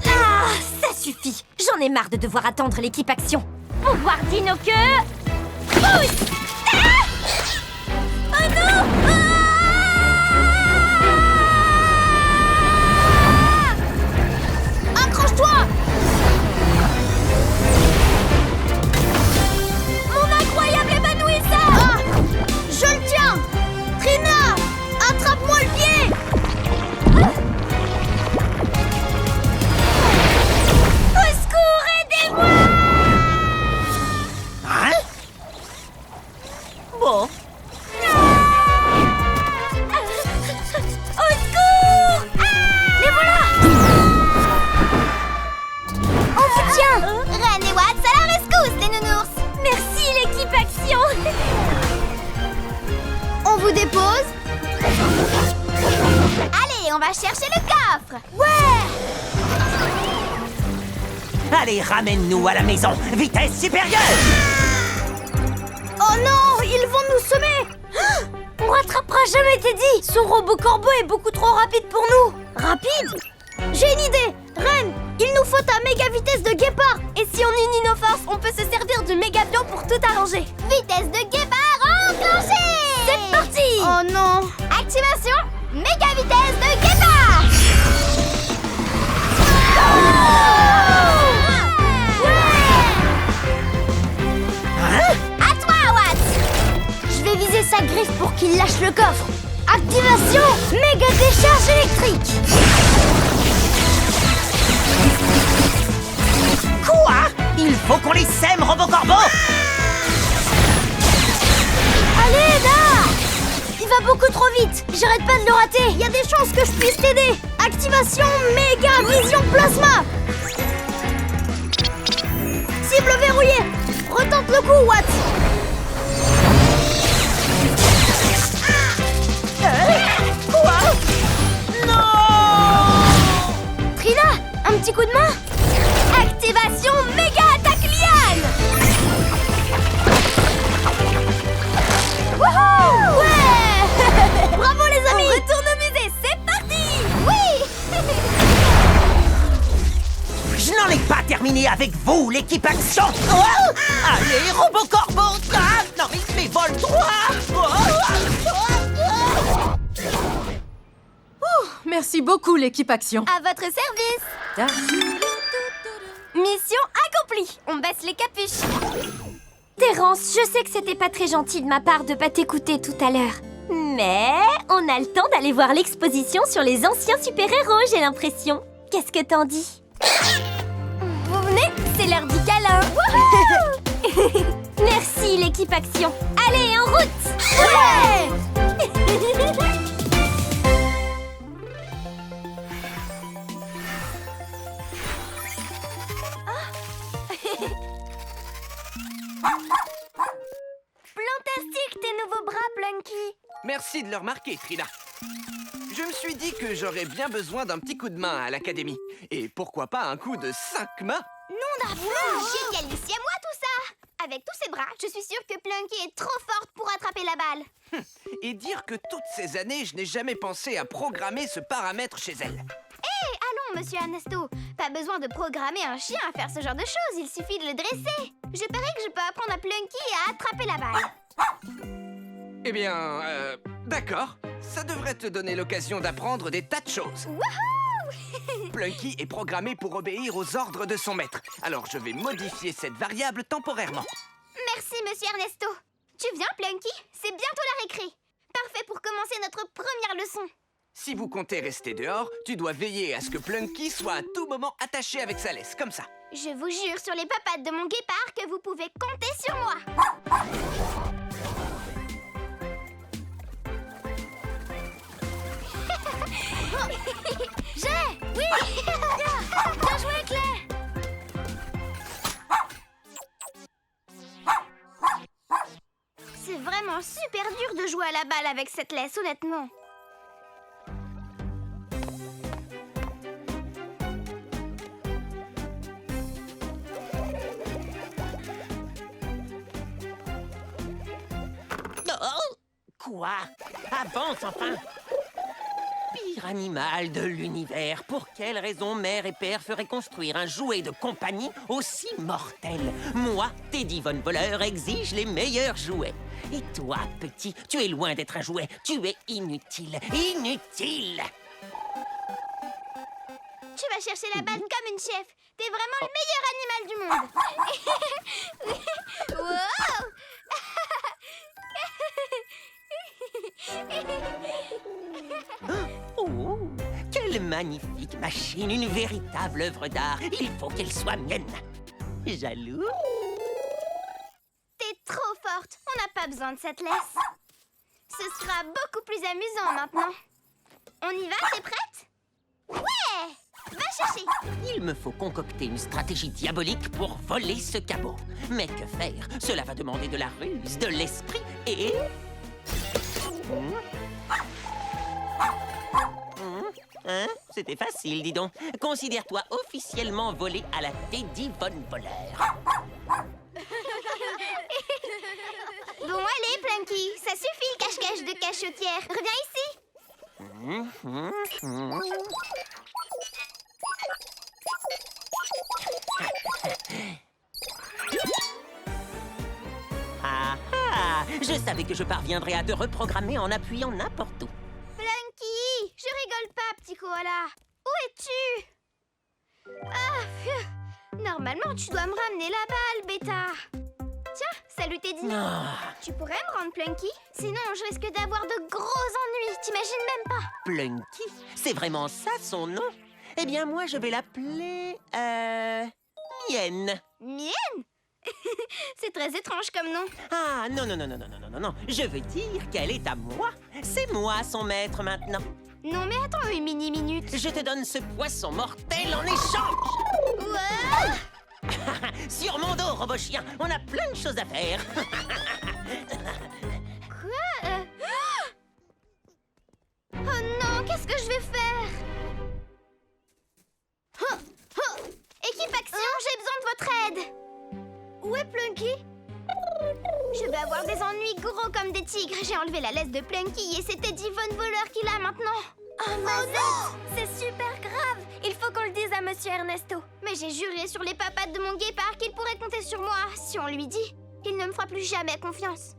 [SPEAKER 1] Ah, ça suffit. J'en ai marre de devoir attendre l'équipe action. Pouvoir Dino que... Pousse! Ah! Oh non!
[SPEAKER 4] Ah! Accroche-toi.
[SPEAKER 1] Mon incroyable évanouisseur!
[SPEAKER 4] Ah! Je le tiens. Trina, attrape-moi le pied.
[SPEAKER 1] Au secours, aidez-moi!
[SPEAKER 10] Hein? Bon,
[SPEAKER 1] Au secours!
[SPEAKER 4] Les voilà. On vous tient.
[SPEAKER 1] Ren et Watts, à la rescousse, les nounours! Merci, l'équipe action!
[SPEAKER 4] On vous dépose.
[SPEAKER 1] Allez, on va chercher le coffre!
[SPEAKER 10] allez, ramène-nous à la maison. Vitesse supérieure.
[SPEAKER 4] Oh non, ils vont nous semer.
[SPEAKER 1] On rattrapera jamais Teddy! Son robot corbeau est beaucoup trop rapide pour nous!
[SPEAKER 4] Rapide. J'ai une idée. Ren, il nous faut ta méga vitesse de guépard.
[SPEAKER 6] Et si on unit nos forces, on peut se servir du Mégavion pour tout arranger.
[SPEAKER 1] Vitesse de guépard enclenchée! C'est parti!
[SPEAKER 4] Oh non.
[SPEAKER 1] Activation méga vitesse de guépard! À toi, Watts!
[SPEAKER 4] Je vais viser sa griffe pour qu'il lâche le coffre. Activation méga décharge électrique.
[SPEAKER 10] Quoi? Il faut qu'on les sème, Robocorbo.
[SPEAKER 4] Allez, là. Il va beaucoup trop vite. J'arrête pas de le rater. Il y a des chances que je puisse t'aider. Activation méga vision plasma. Cible verrouillée. Retente le coup, Watts.
[SPEAKER 10] Quoi? Non!
[SPEAKER 4] Trina, un petit coup de main.
[SPEAKER 6] Activation méga attaque liane!
[SPEAKER 4] Wouhou! Ouais. Bravo les amis.
[SPEAKER 6] On retourne au musée, c'est parti!
[SPEAKER 4] Oui.
[SPEAKER 10] Je n'en ai pas terminé avec vous, l'équipe action. Oh! Allez, Robocorbo. Ah, non, mais vole droit.
[SPEAKER 9] Merci beaucoup, l'équipe Action.
[SPEAKER 6] À votre service!
[SPEAKER 9] Ah,
[SPEAKER 6] Mission accomplie! On baisse les capuches.
[SPEAKER 1] Terrence, je sais que c'était pas très gentil de ma part de pas t'écouter tout à l'heure. Mais on a le temps d'aller voir l'exposition sur les anciens super-héros, j'ai l'impression. Qu'est-ce que t'en dis?
[SPEAKER 6] Vous venez? C'est l'heure du câlin!
[SPEAKER 1] Merci, l'équipe action. Allez, en route!
[SPEAKER 6] Plantastique tes nouveaux bras, Plunky!
[SPEAKER 3] Merci de le remarquer, Trina. Je me suis dit que j'aurais bien besoin d'un petit coup de main à l'académie. Et pourquoi pas un coup de 5 mains?
[SPEAKER 5] Génialissime, moi tout ça! Avec tous ces bras, je suis sûre que Plunky est trop forte pour attraper la balle.
[SPEAKER 3] Et dire que toutes ces années, je n'ai jamais pensé à programmer ce paramètre chez elle.
[SPEAKER 5] Allons, monsieur Ernesto. Pas besoin de programmer un chien à faire ce genre de choses, il suffit de le dresser. Je parie que je peux apprendre à Plunky à attraper la balle.
[SPEAKER 3] Eh bien, d'accord. Ça devrait te donner l'occasion d'apprendre des tas de choses. Plunky est programmé pour obéir aux ordres de son maître. Alors je vais modifier cette variable temporairement.
[SPEAKER 5] Merci, monsieur Ernesto. Tu viens, Plunky? C'est bientôt la récré. Parfait pour commencer notre première leçon.
[SPEAKER 3] Si vous comptez rester dehors, tu dois veiller à ce que Plunky soit à tout moment attaché avec sa laisse, comme ça.
[SPEAKER 5] Je vous jure sur les papates de mon guépard que vous pouvez compter sur moi.
[SPEAKER 4] J'ai! Oui! Bien joué, Claire!
[SPEAKER 1] C'est vraiment super dur de jouer à la balle avec cette laisse, honnêtement.
[SPEAKER 10] Oh! Quoi? Avance enfin! Pire animal de l'univers, pour quelle raison mère et père feraient construire un jouet de compagnie aussi mortel? Moi, Teddy Von Voleur, exige les meilleurs jouets. Et toi, petit, tu es loin d'être un jouet. Tu es inutile. Inutile!
[SPEAKER 1] Tu vas chercher la balle comme une chef. T'es vraiment le meilleur animal du monde. Wow!
[SPEAKER 10] Oh! Quelle magnifique machine, une véritable œuvre d'art. Il faut qu'elle soit mienne. Jaloux?
[SPEAKER 1] T'es trop forte. On n'a pas besoin de cette laisse. Ce sera beaucoup plus amusant maintenant. On y va, t'es prête? Ouais! Va chercher.
[SPEAKER 10] Il me faut concocter une stratégie diabolique pour voler ce cabot. Mais que faire? Cela va demander de la ruse, de l'esprit et... Hein? C'était facile, dis donc. Considère-toi officiellement volé à la Teddy Von Voleur.
[SPEAKER 1] Bon, allez, Plunky. Ça suffit le cache-cache de cachotière. Reviens ici.
[SPEAKER 10] Ah ah! Je savais que je parviendrais à te reprogrammer en appuyant n'importe où.
[SPEAKER 1] Plunky, je rigole pas, petit koala. Où es-tu? Ah, pfiou. Normalement, tu dois me ramener la balle, bêta. Tiens, salut Teddy.
[SPEAKER 10] Ah.
[SPEAKER 1] Tu pourrais me rendre Plunky? Sinon, je risque d'avoir de gros ennuis. T'imagines même pas.
[SPEAKER 10] Plunky? C'est vraiment ça son nom? Eh bien, moi, je vais l'appeler... Mienne.
[SPEAKER 1] Mienne? C'est très étrange comme nom.
[SPEAKER 10] Ah, non. Je veux dire qu'elle est à moi. C'est moi son maître maintenant.
[SPEAKER 1] Non, mais attends une mini-minute.
[SPEAKER 10] Je te donne ce poisson mortel en échange.
[SPEAKER 1] Wow!
[SPEAKER 10] Sur mon dos, robot chien, on a plein de choses à faire.
[SPEAKER 1] Quoi? Oh non, qu'est-ce que je vais faire? Équipe Action, j'ai besoin de votre aide. Où est Plunky? Je vais avoir des ennuis gros comme des tigres. J'ai enlevé la laisse de Plunky et c'est Teddy Von Voleur qui l'a maintenant.
[SPEAKER 6] Oh non! C'est super grave! Il faut qu'on le dise à Monsieur Ernesto.
[SPEAKER 1] Mais j'ai juré sur les papates de mon guépard qu'il pourrait compter sur moi. Si on lui dit, il ne me fera plus jamais confiance.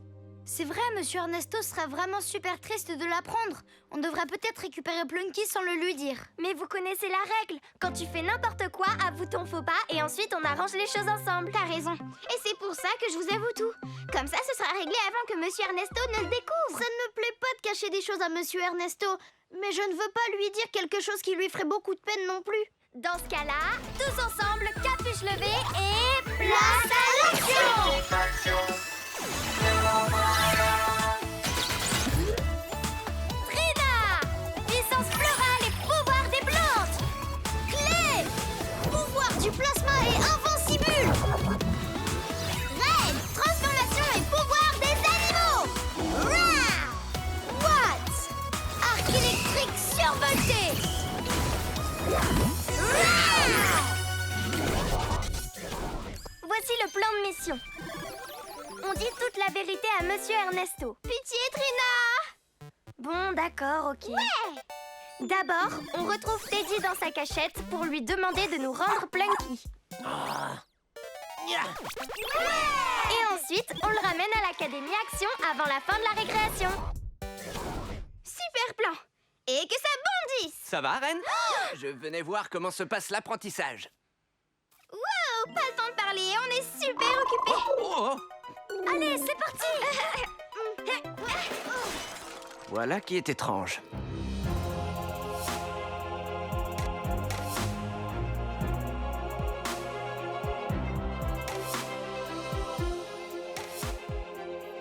[SPEAKER 4] C'est vrai, Monsieur Ernesto serait vraiment super triste de l'apprendre. On devrait peut-être récupérer Plunky sans le lui dire.
[SPEAKER 6] Mais vous connaissez la règle. Quand tu fais n'importe quoi, avoue ton faux pas et ensuite on arrange les choses ensemble.
[SPEAKER 1] T'as raison. Et c'est pour ça que je vous avoue tout. Comme ça, ce sera réglé avant que Monsieur Ernesto ne le découvre.
[SPEAKER 4] Ça ne me plaît pas de cacher des choses à Monsieur Ernesto, mais je ne veux pas lui dire quelque chose qui lui ferait beaucoup de peine non plus.
[SPEAKER 6] Dans ce cas-là, tous ensemble, capuche levée et...
[SPEAKER 1] Place à l'action!
[SPEAKER 6] Frida! Puissance florale et pouvoir des plantes!
[SPEAKER 4] Clé! Pouvoir du plasma et invincible!
[SPEAKER 1] Reine! Transformation et pouvoir des animaux! Rah!
[SPEAKER 4] What? Arc électrique survolté!
[SPEAKER 6] Voici le plan de mission. On dit toute la vérité à Monsieur Ernesto.
[SPEAKER 1] Pitié, Trina!
[SPEAKER 6] Bon, d'accord, ok.
[SPEAKER 1] Ouais!
[SPEAKER 6] D'abord, on retrouve Teddy dans sa cachette pour lui demander de nous rendre Plunky. Et ensuite, on le ramène à l'Académie Action avant la fin de la récréation.
[SPEAKER 1] Super plan! Et que ça bondisse!
[SPEAKER 3] Ça va, Reine? Je venais voir comment se passe l'apprentissage.
[SPEAKER 1] Wow! Pas le temps de parler, on est super occupés!
[SPEAKER 3] Oh,
[SPEAKER 6] Allez, c'est parti!
[SPEAKER 3] voilà qui est étrange.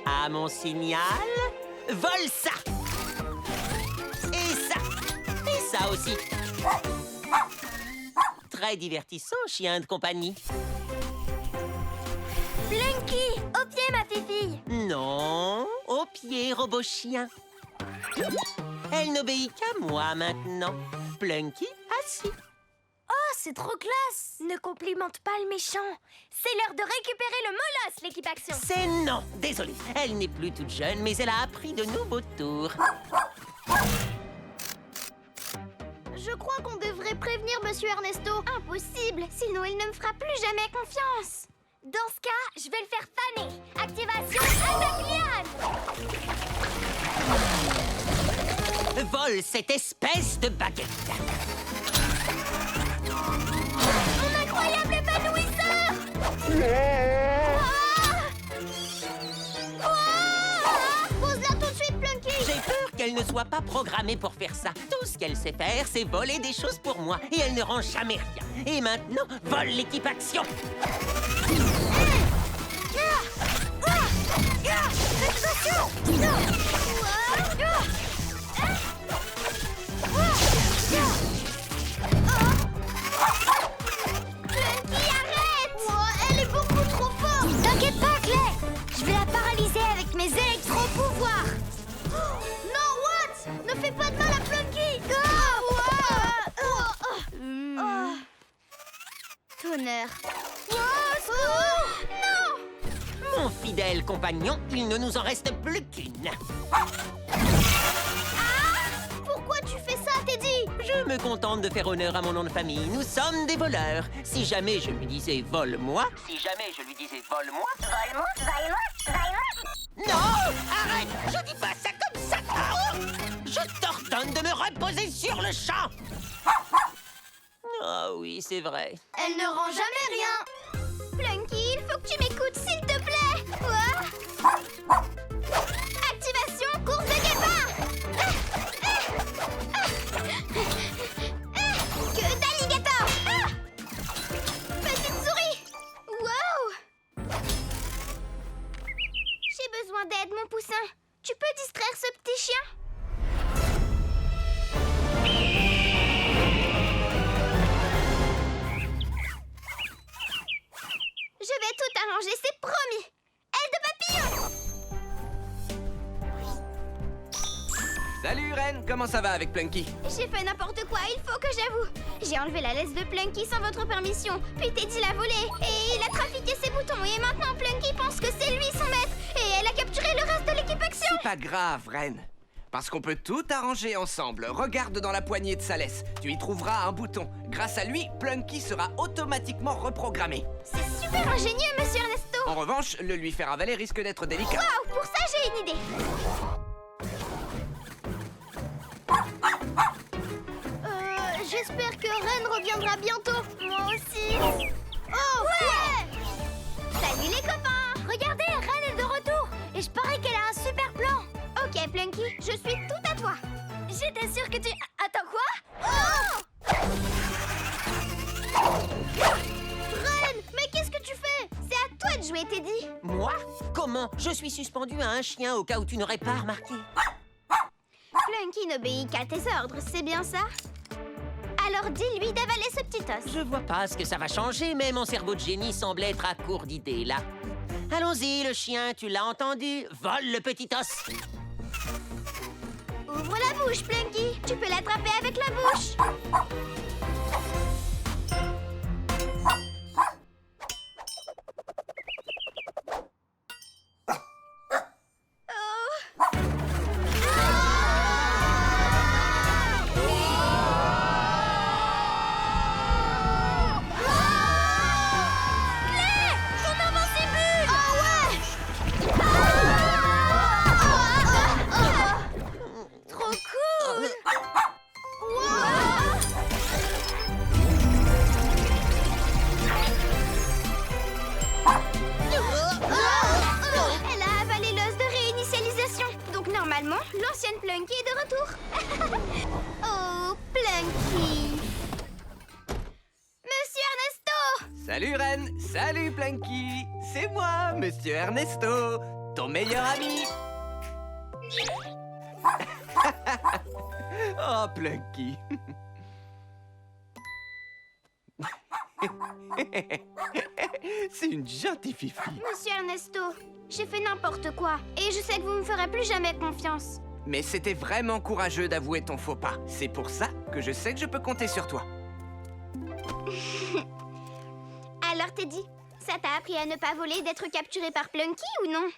[SPEAKER 10] À mon signal, vole ça! Et ça aussi. Très divertissant, chien de compagnie.
[SPEAKER 6] Plunky, au pied, ma fille.
[SPEAKER 10] Non, au pied, robot chien. Elle n'obéit qu'à moi maintenant. Plunky, assis.
[SPEAKER 6] Oh, c'est trop classe. Ne complimente pas le méchant. C'est l'heure de récupérer le molosse, l'équipe action.
[SPEAKER 10] C'est non, désolé. Elle n'est plus toute jeune, mais elle a appris de nouveaux tours.
[SPEAKER 6] Je crois qu'on devrait prévenir Monsieur Ernesto. Impossible, sinon il ne me fera plus jamais confiance. Dans ce cas, je vais le faire faner. Activation attaque liane.
[SPEAKER 10] Vole cette espèce de baguette.
[SPEAKER 6] Mon incroyable épanouisseur. Pose-la tout de suite, Plunky.
[SPEAKER 10] J'ai peur qu'elle ne soit pas programmée pour faire ça. Tout ce qu'elle sait faire, c'est voler des choses pour moi. Et elle ne rend jamais rien. Et maintenant, vole l'équipe action.
[SPEAKER 6] Plunky, arrête. Elle est beaucoup trop forte. T'inquiète pas, Clay. Je vais la paralyser avec mes électro-pouvoirs. Non, What? Ne fais pas de mal à Plunky. Tonnerre. Non.
[SPEAKER 10] Mon fidèle compagnon, il ne nous en reste plus qu'une.
[SPEAKER 6] Pourquoi tu fais ça, Teddy?
[SPEAKER 10] Je me contente de faire honneur à mon nom de famille. Nous sommes des voleurs. Si jamais je lui disais vole-moi...
[SPEAKER 5] Vole-moi,
[SPEAKER 10] Non! Arrête! Je dis pas ça comme ça! Je t'ordonne de me reposer sur le champ! Ah oui, c'est vrai.
[SPEAKER 6] Elle ne rend jamais rien. Plunky, il faut que tu m'écoutes, s'il te plaît. Activation course de guépard. Queue d'alligator. Petite souris. Wow. J'ai besoin d'aide, mon poussin. Tu peux distraire ce petit chien? Je vais tout arranger, c'est promis. Aile de papillon.
[SPEAKER 3] Salut, Ren. Comment ça va avec Plunky?
[SPEAKER 6] J'ai fait n'importe quoi, il faut que j'avoue. J'ai enlevé la laisse de Plunky sans votre permission. Puis Teddy l'a volé. Et il a trafiqué ses boutons. Et maintenant, Plunky pense que c'est lui son maître. Et elle a capturé le reste de l'équipe action.
[SPEAKER 3] C'est pas grave, Ren. Parce qu'on peut tout arranger ensemble. Regarde dans la poignée de sa laisse. Tu y trouveras un bouton. Grâce à lui, Plunky sera automatiquement reprogrammé.
[SPEAKER 6] C'est super ingénieux, Monsieur Ernesto.
[SPEAKER 3] En revanche, le lui faire avaler risque d'être délicat.
[SPEAKER 6] Waouh, pour ça, j'ai une idée. J'espère que Ren reviendra bientôt. Moi aussi. Oh, ouais. Salut les copains. Regardez, Ren est de retour. Et je parie qu'elle a un super plan. Ok, Plunky, je suis tout à toi. J'étais sûre que tu... Attends, quoi? Oh! Ren, mais qu'est-ce que tu fais? C'est à toi de jouer, Teddy.
[SPEAKER 10] Moi? Comment? Je suis suspendu à un chien au cas où tu n'aurais pas remarqué.
[SPEAKER 6] Plunky n'obéit qu'à tes ordres, c'est bien ça? Alors dis-lui d'avaler ce petit os.
[SPEAKER 10] Je vois pas ce que ça va changer, mais mon cerveau de génie semble être à court d'idées, là. Allons-y, le chien, tu l'as entendu? Vole le petit os.
[SPEAKER 6] Ouvre la bouche, Plunky. Tu peux l'attraper avec la bouche. L'ancienne Plunky est de retour. Oh, Plunky. Monsieur Ernesto.
[SPEAKER 3] Salut, Ren. Salut, Plunky. C'est moi, Monsieur Ernesto, ton meilleur ami. Oh, Plucky. C'est une gentille fifi.
[SPEAKER 6] Monsieur Ernesto, j'ai fait n'importe quoi. Et je sais que vous me ferez plus jamais confiance.
[SPEAKER 3] Mais c'était vraiment courageux d'avouer ton faux pas. C'est pour ça que je sais que je peux compter sur toi.
[SPEAKER 6] Alors Teddy, ça t'a appris à ne pas voler, d'être capturé par Plunky ou non?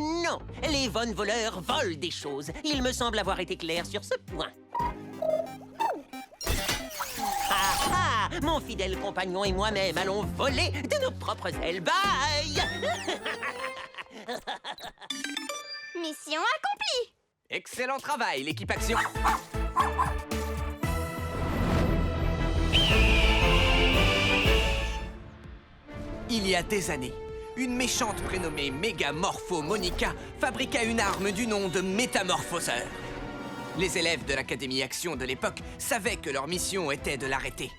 [SPEAKER 10] Non, les Von voleurs volent des choses. Il me semble avoir été clair sur ce point. Ah, mon fidèle compagnon et moi-même allons voler de nos propres ailes. Bye!
[SPEAKER 6] Mission accomplie!
[SPEAKER 3] Excellent travail, l'équipe Action. Il y a des années, une méchante prénommée Mégamorpho Monica fabriqua une arme du nom de Métamorphoseur. Les élèves de l'Académie Action de l'époque savaient que leur mission était de l'arrêter.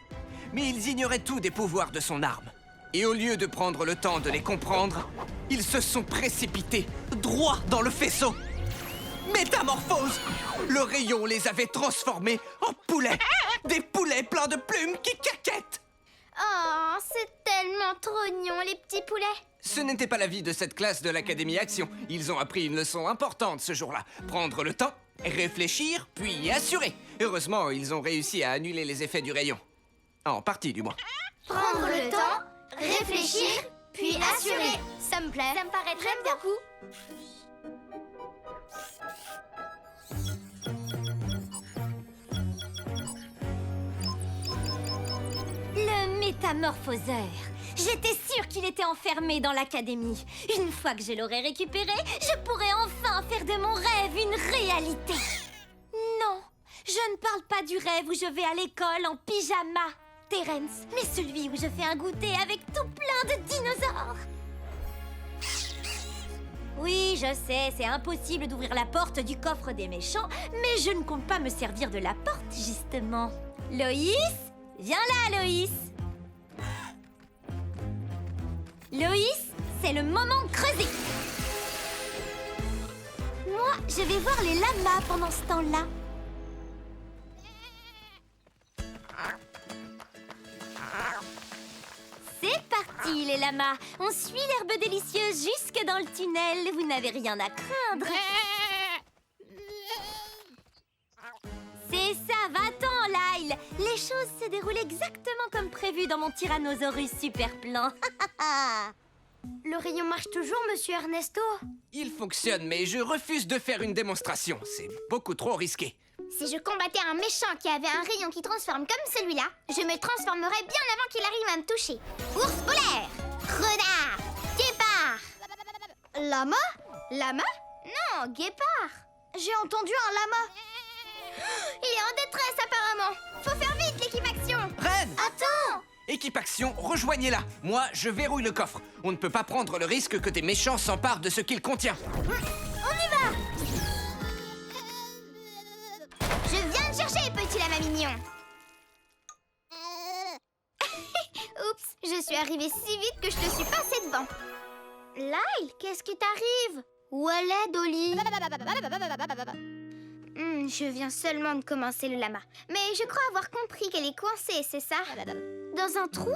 [SPEAKER 3] Mais ils ignoraient tout des pouvoirs de son arme. Et au lieu de prendre le temps de les comprendre, ils se sont précipités droit dans le faisceau. Métamorphose! Le rayon les avait transformés en poulets! Des poulets pleins de plumes qui caquettent!
[SPEAKER 6] Oh, c'est tellement trognon, les petits poulets.
[SPEAKER 3] Ce n'était pas l'avis de cette classe de l'Académie Action. Ils ont appris une leçon importante ce jour-là. Prendre le temps, réfléchir, puis assurer. Heureusement, ils ont réussi à annuler les effets du rayon. En partie, du moins.
[SPEAKER 6] Prendre le temps, réfléchir, puis assurer. Ça me plaît. Ça me paraît très bien.
[SPEAKER 1] Le métamorphoseur. J'étais sûre qu'il était enfermé dans l'académie. Une fois que je l'aurai récupéré, je pourrai enfin faire de mon rêve une réalité. Non, je ne parle pas du rêve où je vais à l'école en pyjama, Terence, mais celui où je fais un goûter avec tout plein de dinosaures. Oui, je sais, c'est impossible d'ouvrir la porte du coffre des méchants, mais je ne compte pas me servir de la porte, justement. Loïs? Viens là, Loïs! Loïs, c'est le moment de creuser! Moi, je vais voir les lamas pendant ce temps-là. C'est parti, les lamas! On suit l'herbe délicieuse jusque dans le tunnel. Vous n'avez rien à craindre. C'est ça, va-t'en, Lyle! Les choses se déroulent exactement comme prévu dans mon Tyrannosaurus super plan.
[SPEAKER 6] Le rayon marche toujours, monsieur Ernesto?
[SPEAKER 3] Il fonctionne, mais je refuse de faire une démonstration. C'est beaucoup trop risqué.
[SPEAKER 6] Si je combattais un méchant qui avait un rayon qui transforme comme celui-là, je me transformerais bien avant qu'il arrive à me toucher. Ours polaire, renard, guépard. Lama? Lama? Non, guépard. J'ai entendu un lama. Il est en détresse apparemment. Faut faire vite, l'équipe Action.
[SPEAKER 3] Reine!
[SPEAKER 6] Attends!
[SPEAKER 3] Équipe Action, rejoignez-la. Moi, je verrouille le coffre. On ne peut pas prendre le risque que des méchants s'emparent de ce qu'il contient.
[SPEAKER 6] On y va! Je viens de chercher, petit lama mignon. Oups, je suis arrivée si vite que je te suis passée devant. Lyle, qu'est-ce qui t'arrive? Où elle est, Dolly? Je viens seulement de commencer le lama. Mais je crois avoir compris qu'elle est coincée, c'est ça? Dans un trou?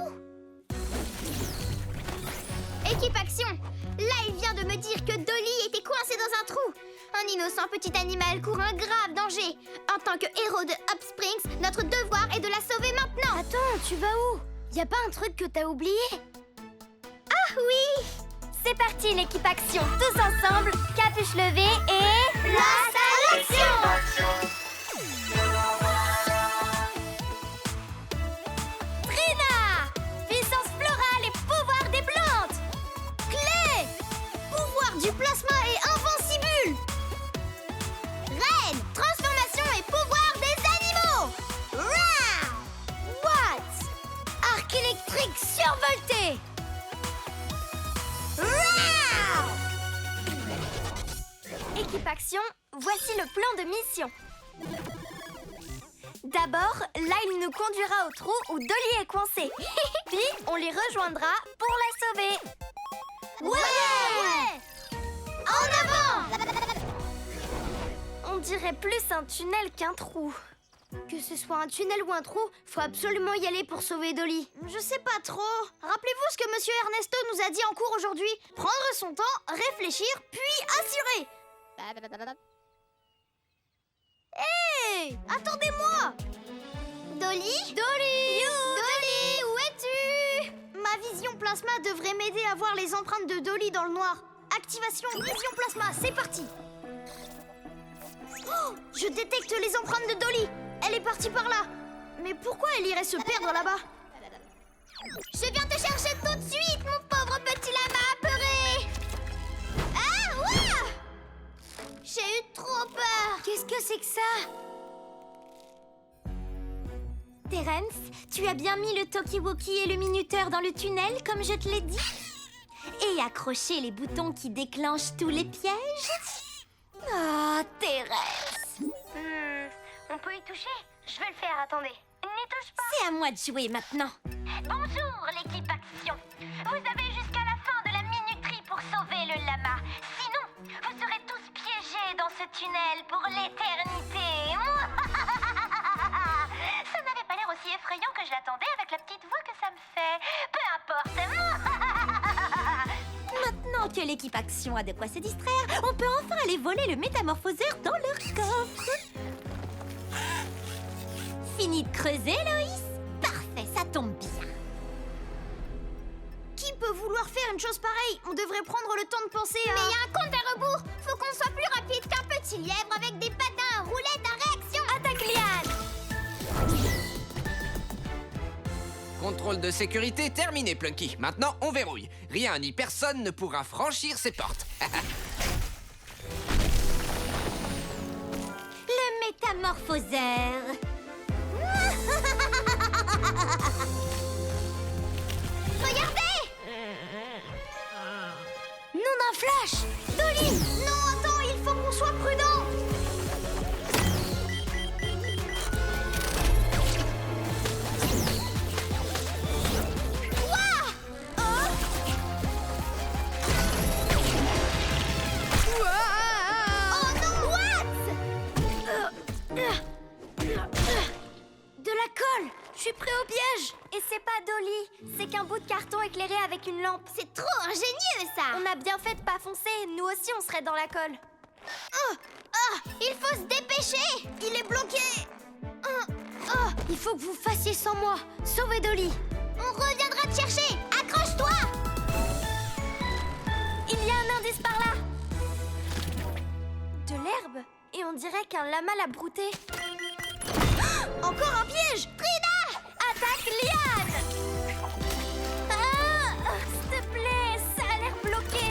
[SPEAKER 6] Équipe Action! Lyle vient de me dire que Dolly était coincée dans un trou. Un innocent petit animal court un grave danger. En tant que héros de Hop Springs, notre devoir est de la sauver maintenant.
[SPEAKER 4] Attends, tu vas où? Y a pas un truc que t'as oublié?
[SPEAKER 6] Ah oui!
[SPEAKER 4] C'est parti, l'équipe Action, tous ensemble, capuche levée et...
[SPEAKER 6] Place à l'action!
[SPEAKER 2] Action.
[SPEAKER 4] Trina! Puissance florale et pouvoir des plantes!
[SPEAKER 6] Clé! Pouvoir du plasma et invincible! Reine! Transformation et pouvoir des animaux! Rah!
[SPEAKER 4] What? Arc électrique survolté!
[SPEAKER 6] Rah!
[SPEAKER 4] Équipe Action, voici le plan de mission. D'abord, Lyle nous conduira au trou où Dolly est coincée. Puis, on les rejoindra pour la sauver.
[SPEAKER 6] Ouais! En avant!
[SPEAKER 4] On dirait plus un tunnel qu'un trou. Que ce soit un tunnel ou un trou, faut absolument y aller pour sauver Dolly.
[SPEAKER 6] Je sais pas trop. Rappelez-vous ce que Monsieur Ernesto nous a dit en cours aujourd'hui. Prendre son temps, réfléchir, puis assurer. Hé, attendez-moi. Dolly? Dolly! Dolly, où es-tu? Ma vision plasma devrait m'aider à voir les empreintes de Dolly dans le noir. Activation vision plasma, c'est parti. Oh, je détecte les empreintes de Dolly. Elle est partie par là. Mais pourquoi elle irait se perdre là-bas? Je viens te chercher tout de suite, mon pauvre petit lama apeuré. Ah, ouah! J'ai eu trop peur.
[SPEAKER 4] Qu'est-ce que c'est que ça?
[SPEAKER 1] Terence, tu as bien mis le talkie-walkie et le minuteur dans le tunnel, comme je te l'ai dit? Et accroché les boutons qui déclenchent tous les pièges? Oh, Terence!
[SPEAKER 5] On peut y toucher? Je vais le faire, attendez. N'y touche pas.
[SPEAKER 1] C'est à moi de jouer maintenant.
[SPEAKER 5] Bonjour, l'équipe Action. Vous avez jusqu'à la fin de la minuterie pour sauver le lama. Sinon, vous serez tous piégés dans ce tunnel pour l'éternité. Ça n'avait pas l'air aussi effrayant que je l'attendais avec la petite voix que ça me fait. Peu importe.
[SPEAKER 1] Maintenant que l'équipe Action a de quoi se distraire, on peut enfin aller voler le métamorphoseur dans leur coffre. Fini de creuser, Loïs? Parfait, ça tombe bien.
[SPEAKER 6] Qui peut vouloir faire une chose pareille? On devrait prendre le temps de penser à... Mais il y a un compte à rebours. Faut qu'on soit plus rapide qu'un petit lièvre avec des patins à roulettes à réaction. Attaque liane.
[SPEAKER 3] Contrôle de sécurité terminé, Plunky. Maintenant, on verrouille. Rien ni personne ne pourra franchir ces portes.
[SPEAKER 1] Le métamorphoseur.
[SPEAKER 6] Regardez! Nom d'un flash! Dolly! Non, attends, il faut qu'on soit prudent! Ouah! Oh! Oh non! What? De la colle! Je suis pris au piège!
[SPEAKER 4] Et c'est pas Dolly, c'est qu'un bout de carton éclairé avec une lampe.
[SPEAKER 6] C'est trop ingénieux, ça!
[SPEAKER 4] On a bien fait de pas foncer, nous aussi on serait dans la colle.
[SPEAKER 6] Il faut se dépêcher! Il est bloqué!
[SPEAKER 4] Il faut que vous fassiez sans moi. Sauvez Dolly.
[SPEAKER 6] On reviendra te chercher! Accroche-toi!
[SPEAKER 4] Il y a un indice par là. De l'herbe. Et on dirait qu'un lama l'a brouté.
[SPEAKER 6] Encore un piège! Trina!
[SPEAKER 4] Attaque liane! S'il te plaît, ça a l'air bloqué.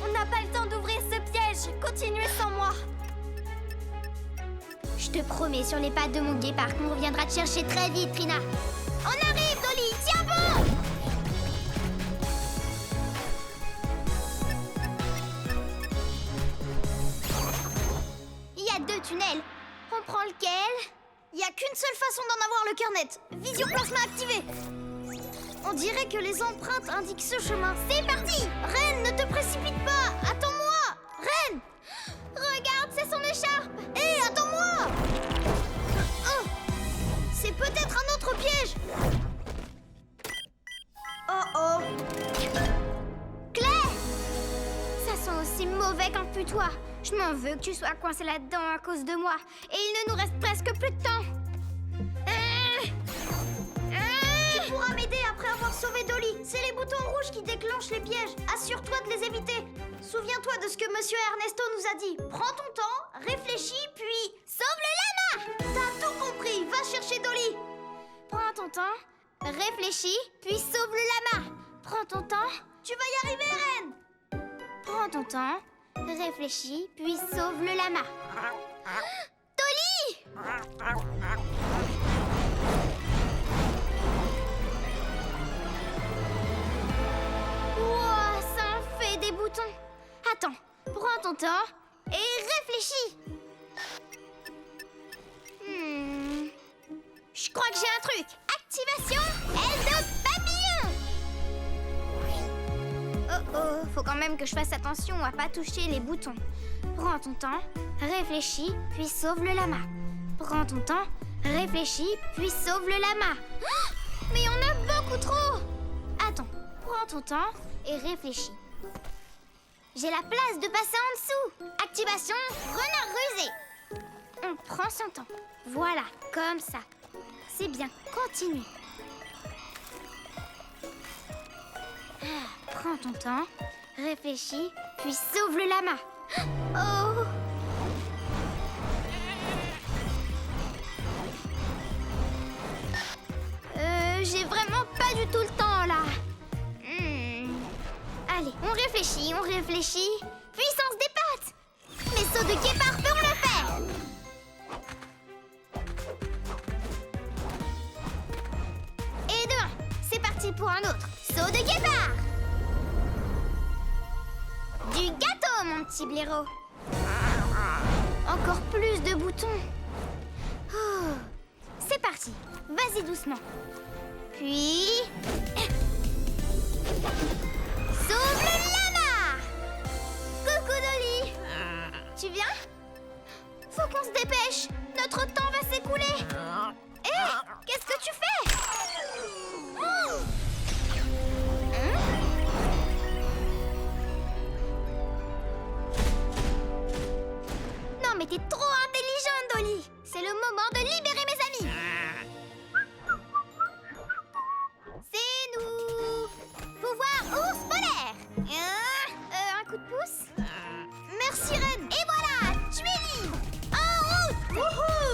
[SPEAKER 4] On n'a pas le temps d'ouvrir ce piège. Continuez sans moi.
[SPEAKER 6] Je te promets, sur les pattes de mon guépard, qu'on reviendra te chercher très vite, Trina. On arrive, Dolly! Tiens bon! Il y a 2 tunnels. On prend lequel? Il n'y a qu'une seule façon d'en avoir le cœur net. Vision plasma activée. On dirait que les empreintes indiquent ce chemin. C'est parti! Reine, ne te précipite pas! Attends-moi! Reine! Regarde, c'est son écharpe! Hé, attends-moi! Oh! C'est peut-être un autre piège! Oh! Claire! Ça sent aussi mauvais qu'un putois. Je m'en veux que tu sois coincé là-dedans à cause de moi. Et il ne nous reste presque plus de temps. Tu pourras m'aider après avoir sauvé Dolly. C'est les boutons rouges qui déclenchent les pièges. Assure-toi de les éviter. Souviens-toi de ce que Monsieur Ernesto nous a dit. Prends ton temps, réfléchis, puis sauve le lama! T'as tout compris. Va chercher Dolly. Prends ton temps, réfléchis, puis sauve le lama. Prends ton temps. Tu vas y arriver, Reine. Prends ton temps, réfléchis, puis sauve le lama. Dolly! Wow, ça en fait des boutons. Attends, prends ton temps et réfléchis. Je crois que j'ai un truc. Activation aile de papillon. Faut quand même que je fasse attention à pas toucher les boutons. Prends ton temps, réfléchis, puis sauve le lama. Prends ton temps, réfléchis, puis sauve le lama. Oh, mais il y en a beaucoup trop. Attends, prends ton temps et réfléchis. J'ai la place de passer en dessous. Activation renard rusé. On prend son temps. Voilà, comme ça. C'est bien, continue. Prends ton temps, réfléchis, puis sauve le lama. Oh! J'ai vraiment pas du tout le temps, là. Allez, on réfléchit. Puissance des pattes! Mais saut de guépard, on le faire! Et de 1, c'est parti pour un autre. Saut de guépard! Du gâteau, mon petit blaireau! Encore plus de boutons. Oh. C'est parti. Vas-y doucement. Puis... sauve le lama! Coucou Dolly! Tu viens? Faut qu'on se dépêche. Notre temps va s'écouler. Hé, qu'est-ce que tu fais? Oh! Non mais t'es trop intelligente, Dolly. C'est le moment de libérer mes amis. C'est nous. Pouvoir ours polaire. Un coup de pouce. Merci Reine. Et voilà, tu es libre. En route. Wouhou.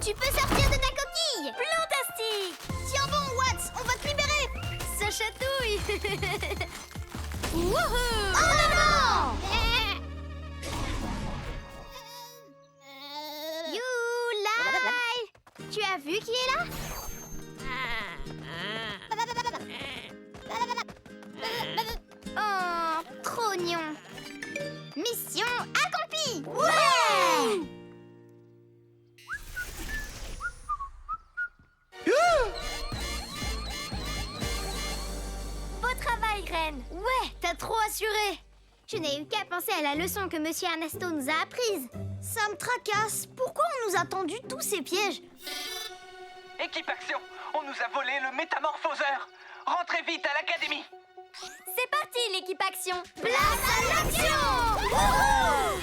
[SPEAKER 6] Tu peux sortir de ta coquille. Fantastique. Tiens bon, Watts, on va te libérer. Ça chatouille. Wouhou. En avant. Tu as vu qui est là? Oh, trop mignon. Mission accomplie. Ouais!
[SPEAKER 1] Beau travail, Reine.
[SPEAKER 6] Ouais, t'as trop assuré. Je n'ai eu qu'à penser à la leçon que Monsieur Ernesto nous a apprise. Ça me tracasse. Pourquoi on nous a tendu tous ces pièges?
[SPEAKER 3] Équipe Action, on nous a volé le métamorphoseur. Rentrez vite à l'académie.
[SPEAKER 1] C'est parti, l'équipe Action.
[SPEAKER 6] Place à l'action! Wouhou!